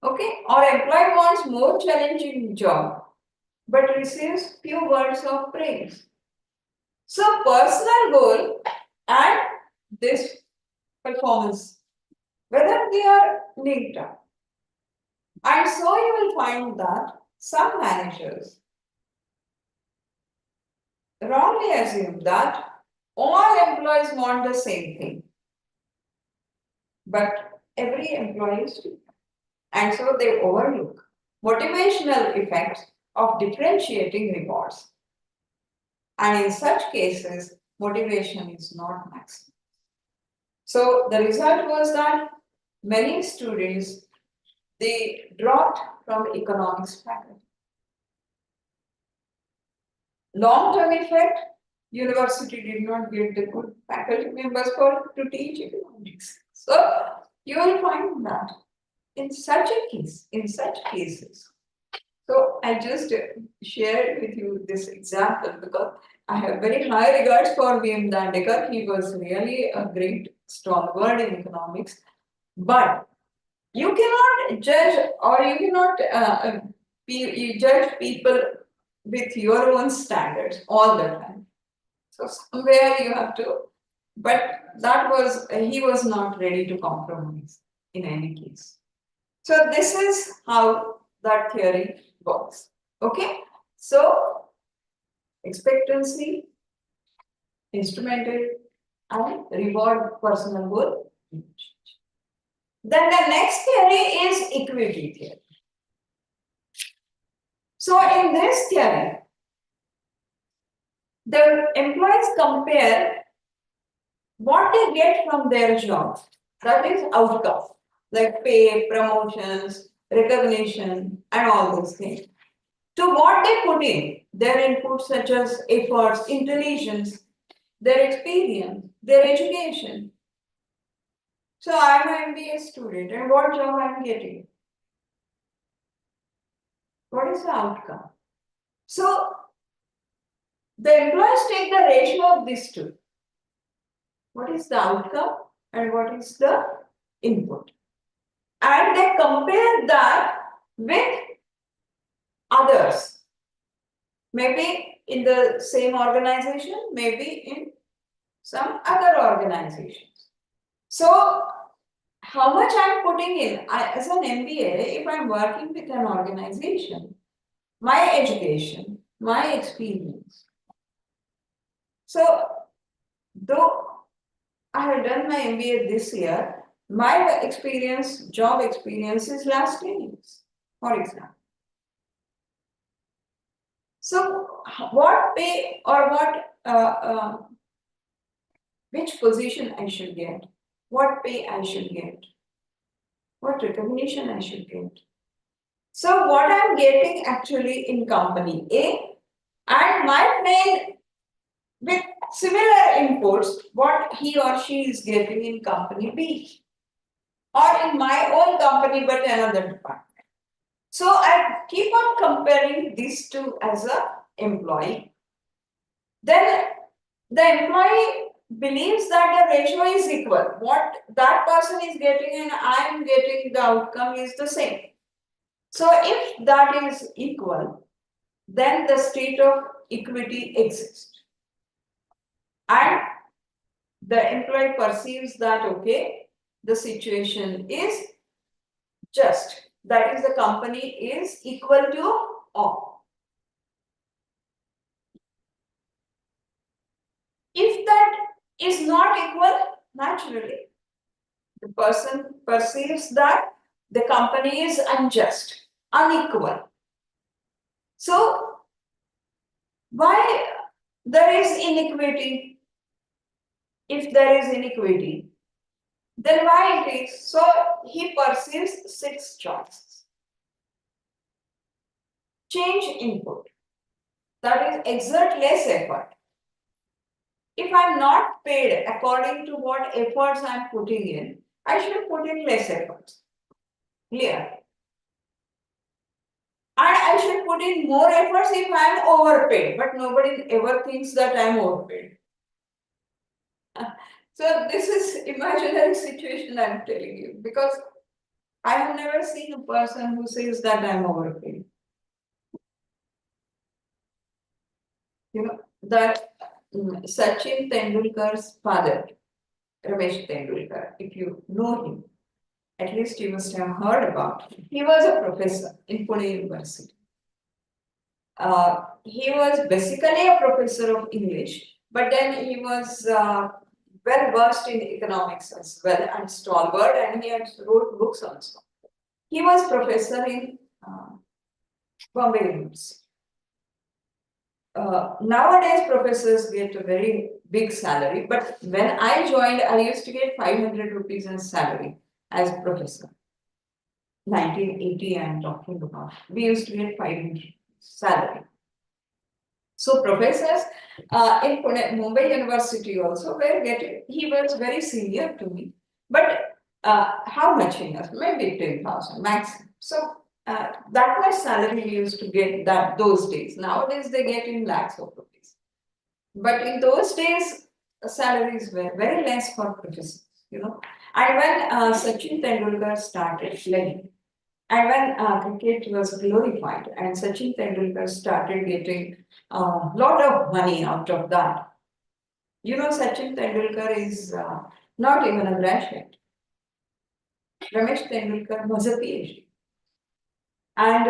Okay, or employee wants more challenging job, but receives few words of praise. So personal goal and this performance, whether they are linked up. And so you will find that some managers wrongly assume that all employees want the same thing. But every employee is different. And so they overlook motivational effects of differentiating rewards. And in such cases, motivation is not maximum. So the result was that many students, they dropped from economics faculty. Long-term effect, university did not get the good faculty members to teach economics. So you will find that in such cases. So I just shared with you this example because I have very high regards for VM Dandekar. He was really a great stalwart in economics. But you cannot judge or you cannot you judge people with your own standards all the time. So somewhere you have to, but that was, he was not ready to compromise in any case. So this is how that theory works. Okay, so expectancy, instrumental, and reward personal goal. Then the next theory is equity theory. So in this theory, the employees compare what they get from their job, that is outcome, like pay, promotions, recognition, and all these things, to what they put in, their inputs such as efforts, intelligence, their experience, their education. So I'm an MBA student, and what job I'm getting? What is the outcome? So the employees take the ratio of these two. What is the outcome and what is the input? And they compare that with others. Maybe in the same organization, maybe in some other organizations. So how much I'm putting in, as an MBA, if I'm working with an organization, my education, my experience. So though I have done my MBA this year, my experience, job experience is last 10 years, for example. So what pay or which position I should get, what pay I should get, what recognition I should get. So what I'm getting actually in company A and my friend with similar inputs, what he or she is getting in company B or in my own company but another department. So I keep on comparing these two as an employee. Then the employee believes that the ratio is equal. What that person is getting and I am getting, the outcome is the same. So if that is equal, then the state of equity exists. And the employee perceives that, okay, the situation is just. that is the company is equal to all. If that is not equal, naturally, the person perceives that the company is unjust, unequal. So, why there is inequity? If there is inequity, then why it is? So, he perceives 6 choices. Change input, that is exert less effort. If I'm not paid according to what efforts I'm putting in, I should put in less efforts. Clear? And I should put in more efforts if I'm overpaid, but nobody ever thinks that I'm overpaid. So this is imaginary situation I'm telling you, because I have never seen a person who says that I'm overpaid. You know, that Sachin Tendulkar's father, Ramesh Tendulkar, if you know him, at least you must have heard about him. He was a professor in Pune University. He was basically a professor of English, but then he was well versed in economics as well and stalwart, and he had wrote books also. He was professor in Bombay University. Nowadays, professors get a very big salary, but when I joined, I used to get 500 rupees as salary as professor. 1980, I'm talking about. We used to get 500 salary. So professors in Pune, Mumbai University also were getting, he was very senior to me. But how much he was? Maybe 10,000 maximum. So that much salary we used to get that those days. Nowadays they get in lakhs of rupees. But in those days, salaries were very less for professors, you know. And when Sachin Tendulkar started playing, and when cricket was glorified and Sachin Tendulkar started getting a lot of money out of that. You know, Sachin Tendulkar is not even a graduate. Ramesh Tendulkar was a PhD. And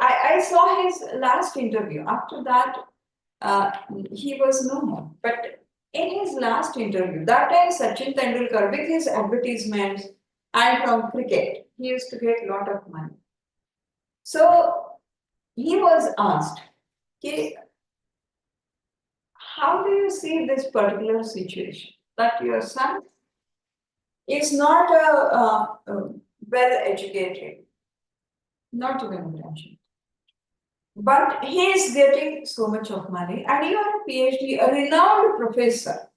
I saw his last interview. After that, he was no more. But in his last interview, that time Sachin Tendulkar, with his advertisements and from cricket, he used to get a lot of money. So he was asked, okay, how do you see this particular situation? That your son is not well educated, not even a graduate, but he is getting so much of money, and you are a PhD, a renowned professor.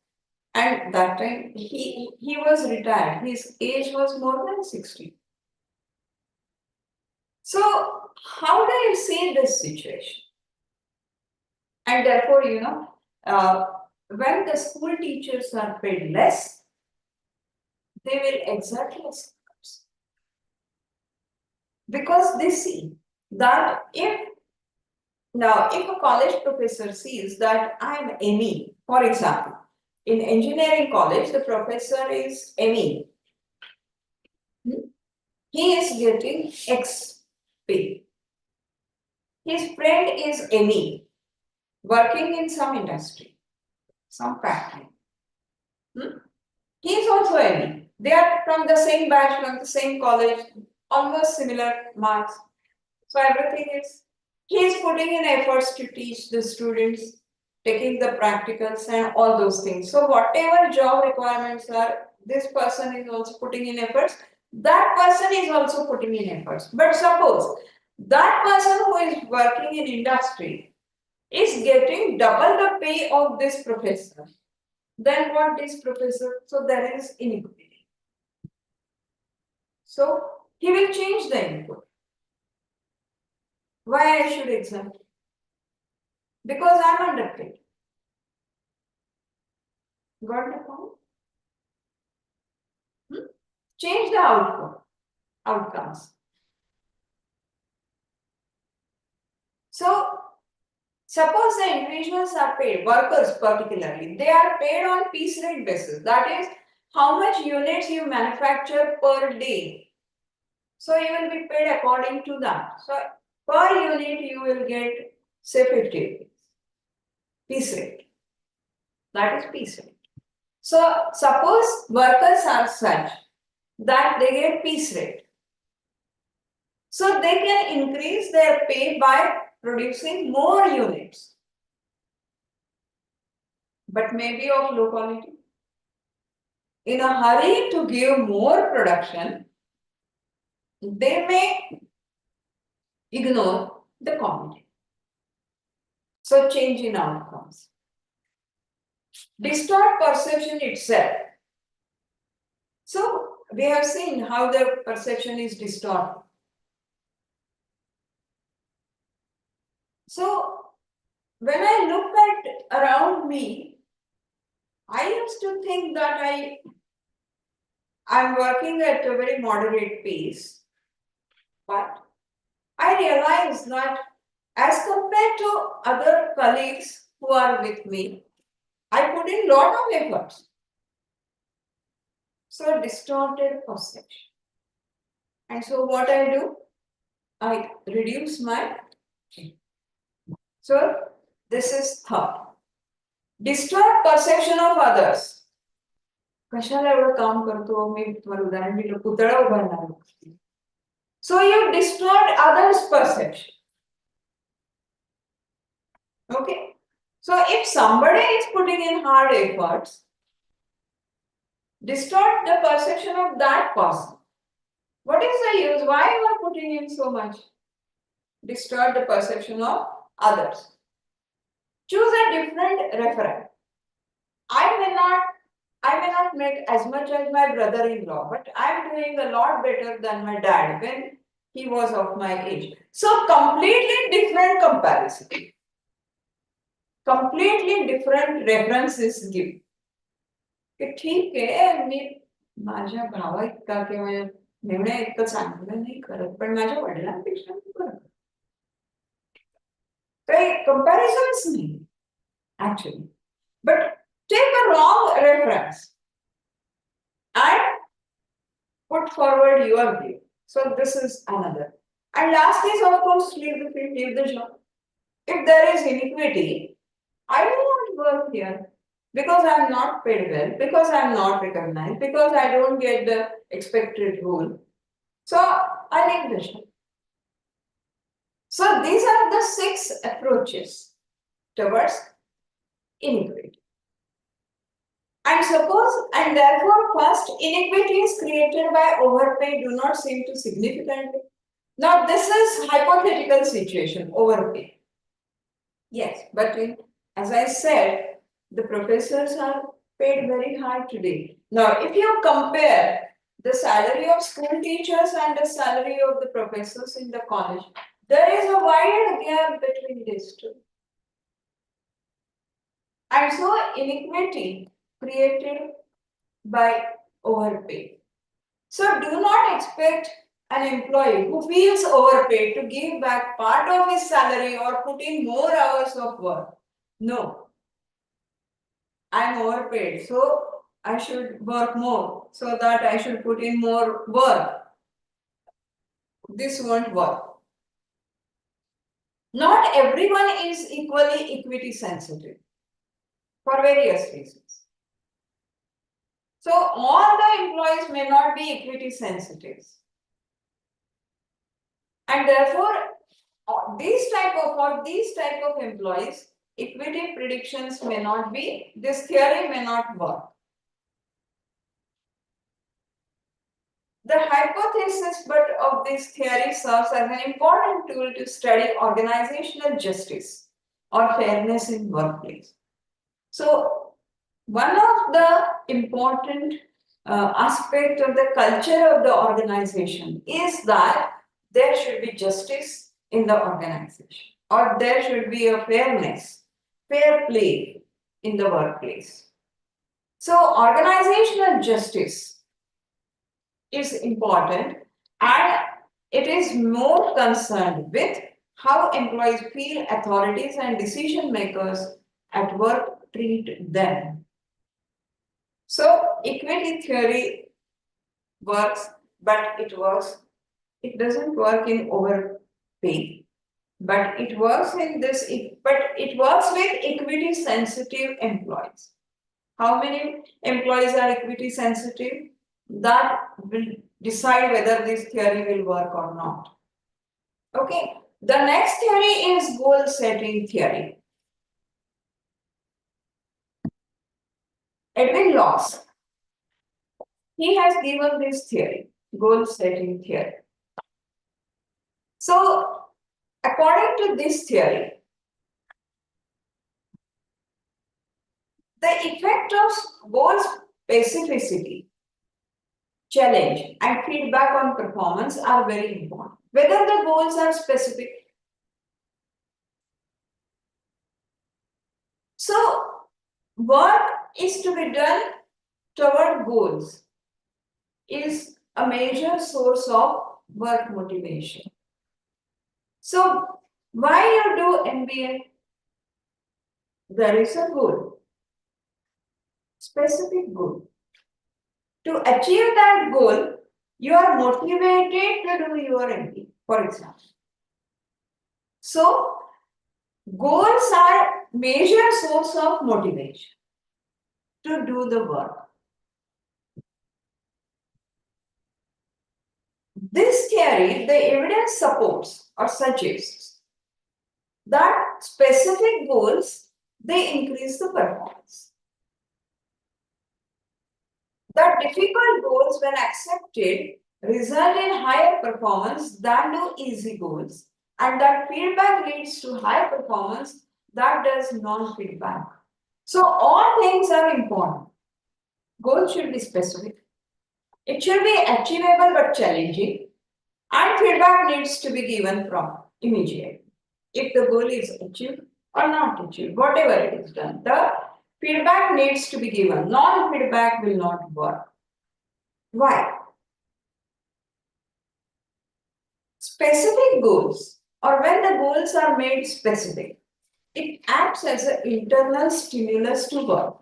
And that time he was retired. His age was more than 60. So how do you see this situation? And therefore, you know, when the school teachers are paid less, they will exert less efforts. Because they see that if a college professor sees that I'm ME, for example, in engineering college, the professor is ME. He is getting X pay. His friend is ME, working in some industry, some factory. He is also ME. They are from the same batch, from the same college, almost similar marks. So everything is, he is putting in efforts to teach the students, taking the practicals and all those things. So whatever job requirements are, this person is also putting in efforts. That person is also putting in efforts. But suppose that person who is working in industry is getting double the pay of this professor. Then what is professor? So there is inequality. So he will change the input. Why I should exempt? Because I'm underpaid. Got the point? Change the outcomes. So suppose the individuals are paid, workers particularly, they are paid on piece rate basis. That is, how much units you manufacture per day. So you will be paid according to that. So per unit you will get say 50 rupees. Piece rate. That is piece rate. So suppose workers are such that they get piece rate. So they can increase their pay by producing more units, but maybe of low quality. In a hurry to give more production, they may ignore the quantity. So change in outcomes. Distort perception itself. So we have seen how the perception is distorted. So when I look at around me, I used to think that I'm working at a very moderate pace, but I realized that as compared to other colleagues who are with me, I put in lot of efforts. So distorted perception. And so what I do, I reduce my. So this is thought. Distort perception of others. कशाला एवढं काम करतो मी तुम्हाला उदाहरण दिलं पुतळा उभारणार. So you distort others' perception. Okay. So if somebody is putting in hard efforts, distort the perception of that person. What is the use? Why you are putting in so much? Distort the perception of others. Choose a different referent. I may not make as much as my brother-in-law, but I am doing a lot better than my dad when he was of my age. So completely different comparison. Completely different references give. की ठीक आहे मी माझ्या भावा इतका किंवा नेमण्या इतकं चांगलं नाही करत पण माझ्या वडिलांपेक्षा मी करत काही comparisons नाही actually, but take a wrong reference and put forward your view. So this is another. And last is of course leave the field, leave the job. If there is inequity, I will not work here because I am not paid well, because I am not recognized, because I don't get the expected role. So I leave the job. So these are the 6 approaches towards inequity. And therefore first, inequities created by overpay do not seem to significantly. Now this is hypothetical situation, overpay. Yes, but as I said, the professors are paid very high today. Now if you compare the salary of school teachers and the salary of the professors in the college, there is a wide gap between these two. And so inequity created by overpay. So do not expect an employee who feels overpaid to give back part of his salary or put in more hours of work. No. I'm overpaid, so I should work more, so that I should put in more work. This won't work. Not everyone is equally equity sensitive for various reasons. So all the employees may not be equity sensitive. And therefore, these type of employees, equity predictions may not be, this theory may not work. The hypothesis of this theory serves as an important tool to study organizational justice or fairness in workplace. So one of the important aspect of the culture of the organization is that there should be justice in the organization, or there should be a fairness, fair play in the workplace. So organizational justice is important, and it is more concerned with how employees feel authorities and decision makers at work treat them. So equity theory works, but it doesn't work in overpay, but it works in this, but it works with equity sensitive employees. How many employees are equity sensitive? That will decide whether this theory will work or not. Okay, the next theory is goal setting theory. Edwin Locke, he has given this theory, goal setting theory. So, according to this theory, the effect of goal specificity, challenge, and feedback on performance are very important. Whether the goals are specific. So, work is to be done toward goals is a major source of work motivation. So, why you do MBA? There is a goal, specific goal. To achieve that goal, you are motivated to do your MBA, for example. So, goals are major source of motivation to do the work. This theory, the evidence supports or suggests that specific goals, they increase the performance. The difficult goals, when accepted, result in higher performance than do easy goals, and that feedback leads to high performance that does non-feedback. So all things are important. Goals should be specific. It should be achievable but challenging, and feedback needs to be given from immediately. If the goal is achieved or not achieved, whatever it is done, the feedback needs to be given. Non-feedback will not work. Why? Specific goals, or when the goals are made specific, it acts as an internal stimulus to work.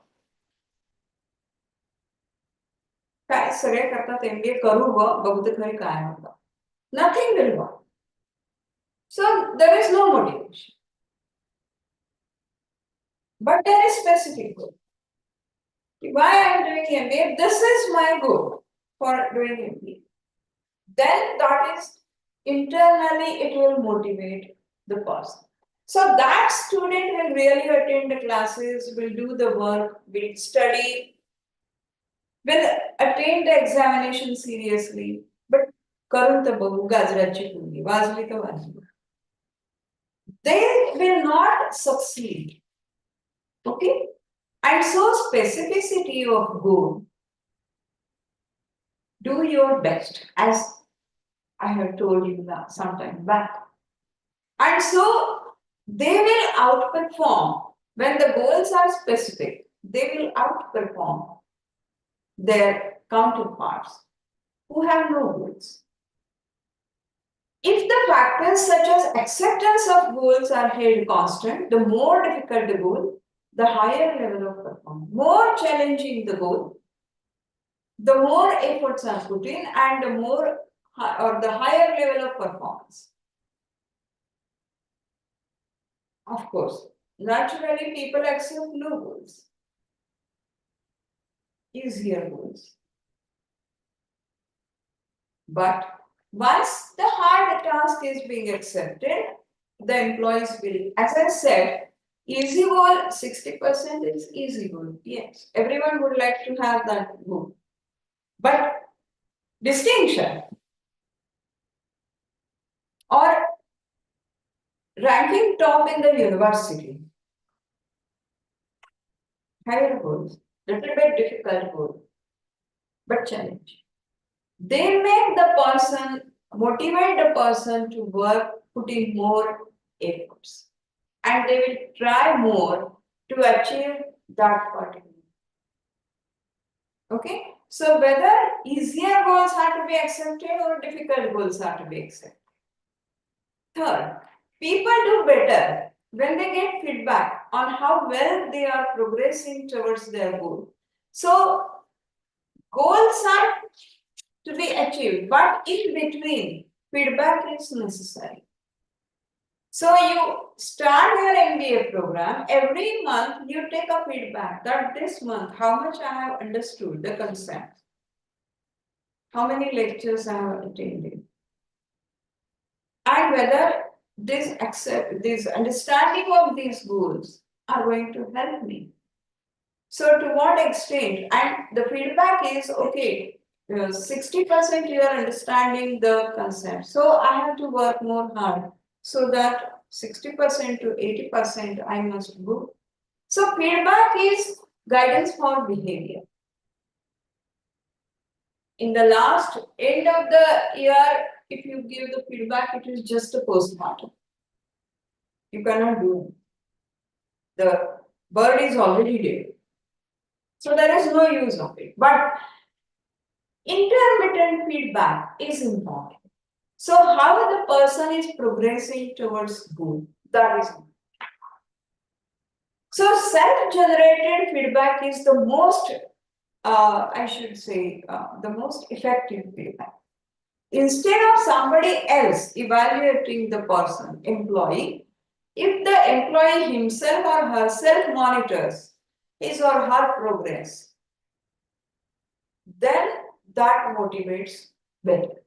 काय सगळे करतात MBA करू व बघू खरी काय होतं. Nothing will work. So there is no motivation. But there is specific goal. Why I am doing MBA? This is my goal for doing MBA. Then that is internally it will motivate the person. So that student will really attend the classes, will do the work, will study, will attend the examination seriously. But करून तर बघू गाजराची पुंगी वाजली तर वाजली. They will not succeed. Okay? And so specificity of goal, do your best, as I have told you some time back. And so they will outperform when the goals are specific. They will outperform their counterparts who have no goals. If the factors such as acceptance of goals are held constant, the more difficult the goal, the higher level of performance. More challenging the goal, the more efforts are put in and the more or the higher level of performance. Of course, naturally people accept low goals, easier goals. But once the hard task is being accepted, the employees will, as I said, easy goal, 60% is easy goal. Yes, everyone would like to have that goal. But distinction or ranking top in the university, higher goals, little bit difficult goal, but challenge. They make the person, motivate the person to work, put in more efforts, and they will try more to achieve that particular. Okay, so whether easier goals have to be accepted or difficult goals have to be accepted. Third, people do better when they get feedback on how well they are progressing towards their goal. So Goals are to be achieved, but in between, feedback is necessary. So you start your MBA program, every month you take a feedback that this month, how much I have understood the concept, how many lectures I have attended, and whether this understanding of these goals are going to help me. So to what extent? And the feedback is, okay, 60% you are understanding the concept. So I have to work more hard so that 60% to 80% I must go. So feedback is guidance for behavior. In the last end of the year, if you give the feedback, it is just a postmortem. You cannot do it. The bird is already dead. So there is no use of it. But intermittent feedback is important. So how the person is progressing towards goal, that is important. So self-generated feedback is the most, the most effective feedback. Instead of somebody else evaluating the person, employee, if the employee himself or herself monitors his or her progress, then that motivates better.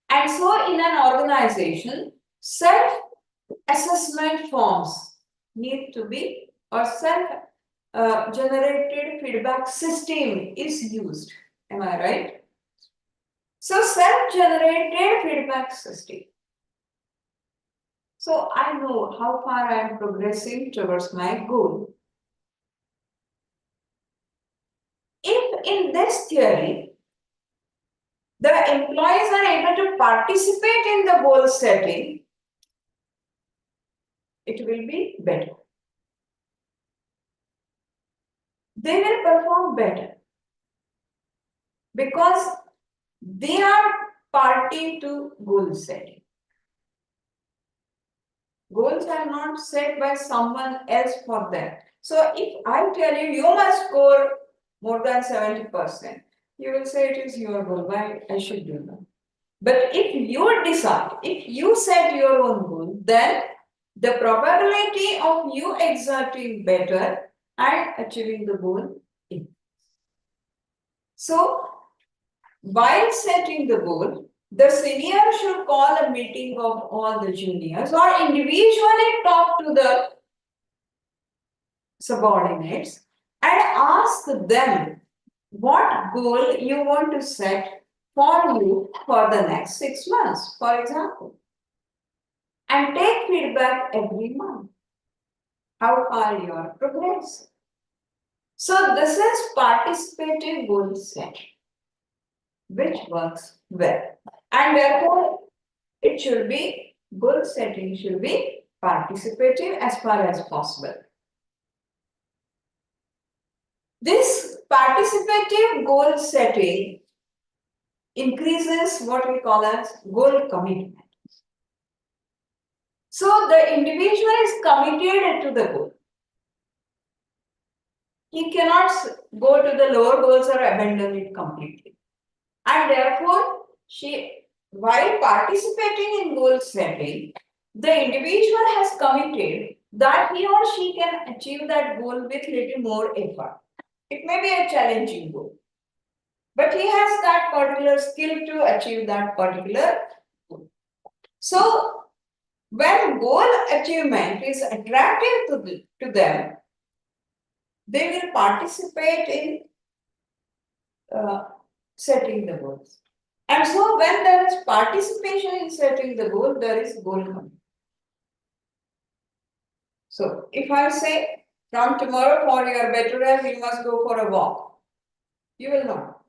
And so in an organization, self-assessment forms need to be, or self-generated feedback system is used. Am I right? So self-generated feedback system. So I know how far I am progressing towards my goal. If in this theory, the employees are able to participate in the goal setting, it will be better. They will perform better because they are party to goal setting. Goals are not set by someone else for them. So if I tell you, you must score more than 70%, you will say it is your goal, why I should do that. But if you decide, if you set your own goal, then the probability of you exerting better and achieving the goal is. So, while setting the goal, the senior should call a meeting of all the juniors or individually talk to the subordinates and ask them what goal you want to set for you for the next 6 months, for example. And take feedback every month. How far you are progressing. So this is participative goal setting, which works well. And therefore, it should be, goal setting should be participative as far as possible. This participative goal setting increases what we call as goal commitment. So the individual is committed to the goal. He cannot go to the lower goals or abandon it completely. And therefore, while participating in goal setting, the individual has committed that he or she can achieve that goal with little more effort. It may be a challenging goal, but he has that particular skill to achieve that particular goal. So, when goal achievement is attractive to them, they will participate in setting the goals. And so when there is participation in setting the goal, there is goal commitment. So if I say from tomorrow for your better health, you must go for a walk, you will not.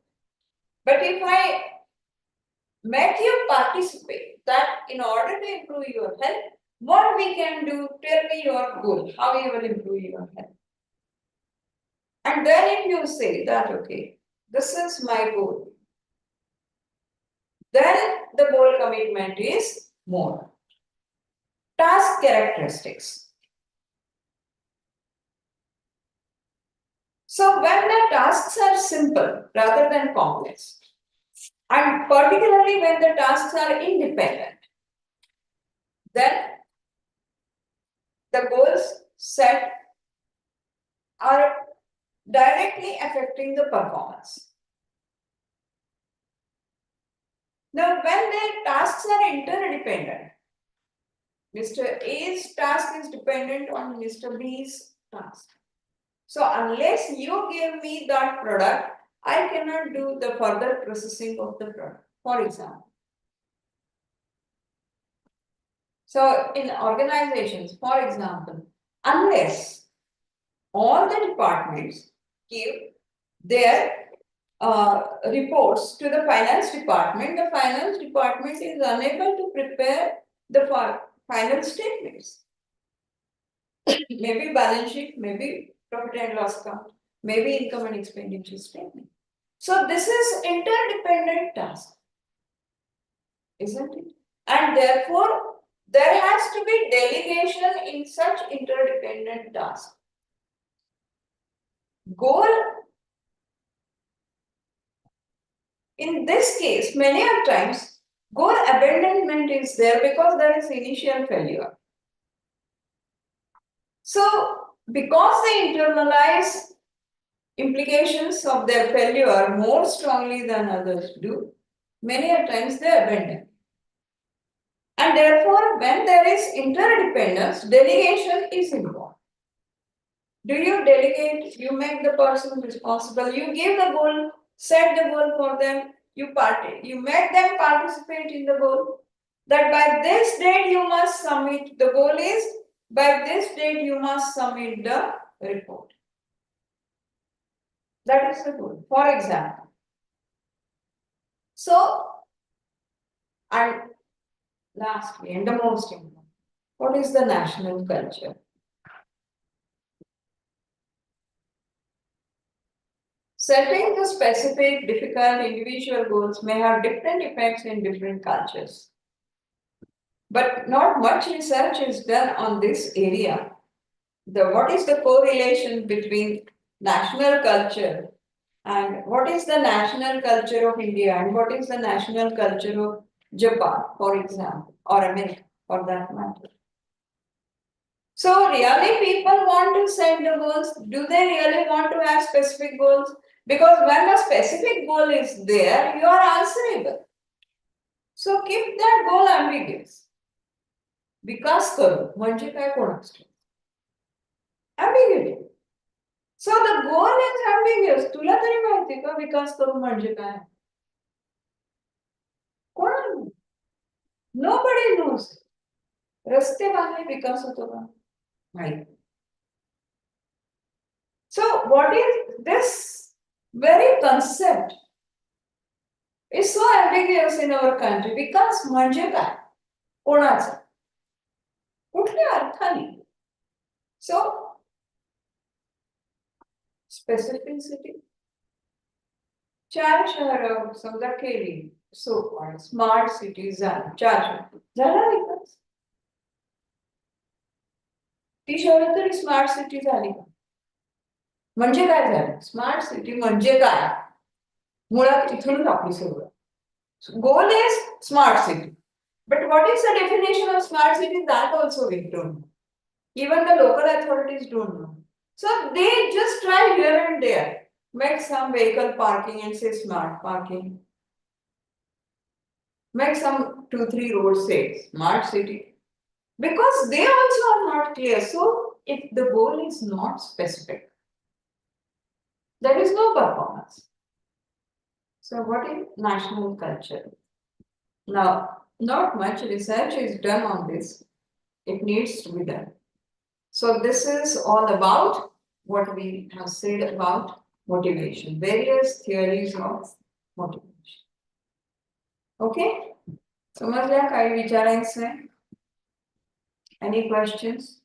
But if I make you participate that in order to improve your health, what we can do, tell me your goal, how you will improve your health. And then if you say that, okay, this is my goal, then the goal commitment is more. Task characteristics. So when the tasks are simple rather than complex, and particularly when the tasks are independent, then the goals set are directly affecting the performance. Now, when the tasks are interdependent, Mr. A's task is dependent on Mr. B's task. So unless you give me that product, I cannot do the further processing of the product, for example. So in organizations, for example, unless all the departments give their reports to the finance department is unable to prepare the final statements. Maybe balance sheet, maybe profit and loss account, maybe income and expenditure statement. So this is interdependent task, isn't it? And therefore, there has to be delegation in such interdependent tasks. Goal, in this case, many of times, goal abandonment is there because there is initial failure. So, because they internalize implications of their failure more strongly than others do, many a times they abandon. And therefore, when there is interdependence, delegation is involved. Do you delegate? You make the person responsible. You give the goal, set the goal for them. You make them participate in the goal. That by this date you must submit. The goal is by this date you must submit the report. That is the goal. For example. So, and lastly, and the most important, what is the national culture? Setting the specific, difficult individual goals may have different effects in different cultures. But not much research is done on this area. What is the correlation between national culture and what is the national culture of India and what is the national culture of Japan, for example, or America, for that matter? So really people want to set the goals. Do they really want to have specific goals? Because when a specific goal is there, you are answerable. So keep that goal ambiguous. विकास करू म्हणजे काय कोणास ambiguity. So the goal is ambiguous. तुला तरी माहिती का विकास करू म्हणजे काय? कोण? Nobody knows. रस्ते बांधले विकास होतो का? माहिती. So what is this very concept is so ambiguous in our country. विकास म्हणजे काय? कोणाचा? कुठल्या अर्थाने? So specificity. 4 शहर समजा केली सो स्मार्ट सिटीज झाला विकास. ती शहर तरी स्मार्ट सिटी झाली का? म्हणजे काय झालं? स्मार्ट सिटी म्हणजे काय? मुळात इथूनच आपली सुरुवात. Goal is smart city. But what is the definition of smart city? That also we don't know. Even the local authorities don't know. So they just try here and there, make some vehicle parking and say smart parking. Make some 2-3 roads say smart city. Because they also are not clear. So if the goal is not specific, there is no performance. So what is national culture? Now, not much research is done on this. It needs to be done. So this is all about what we have said about motivation, various theories of motivation. Okay? समजल्या काय विचारायचं आहे? Any questions?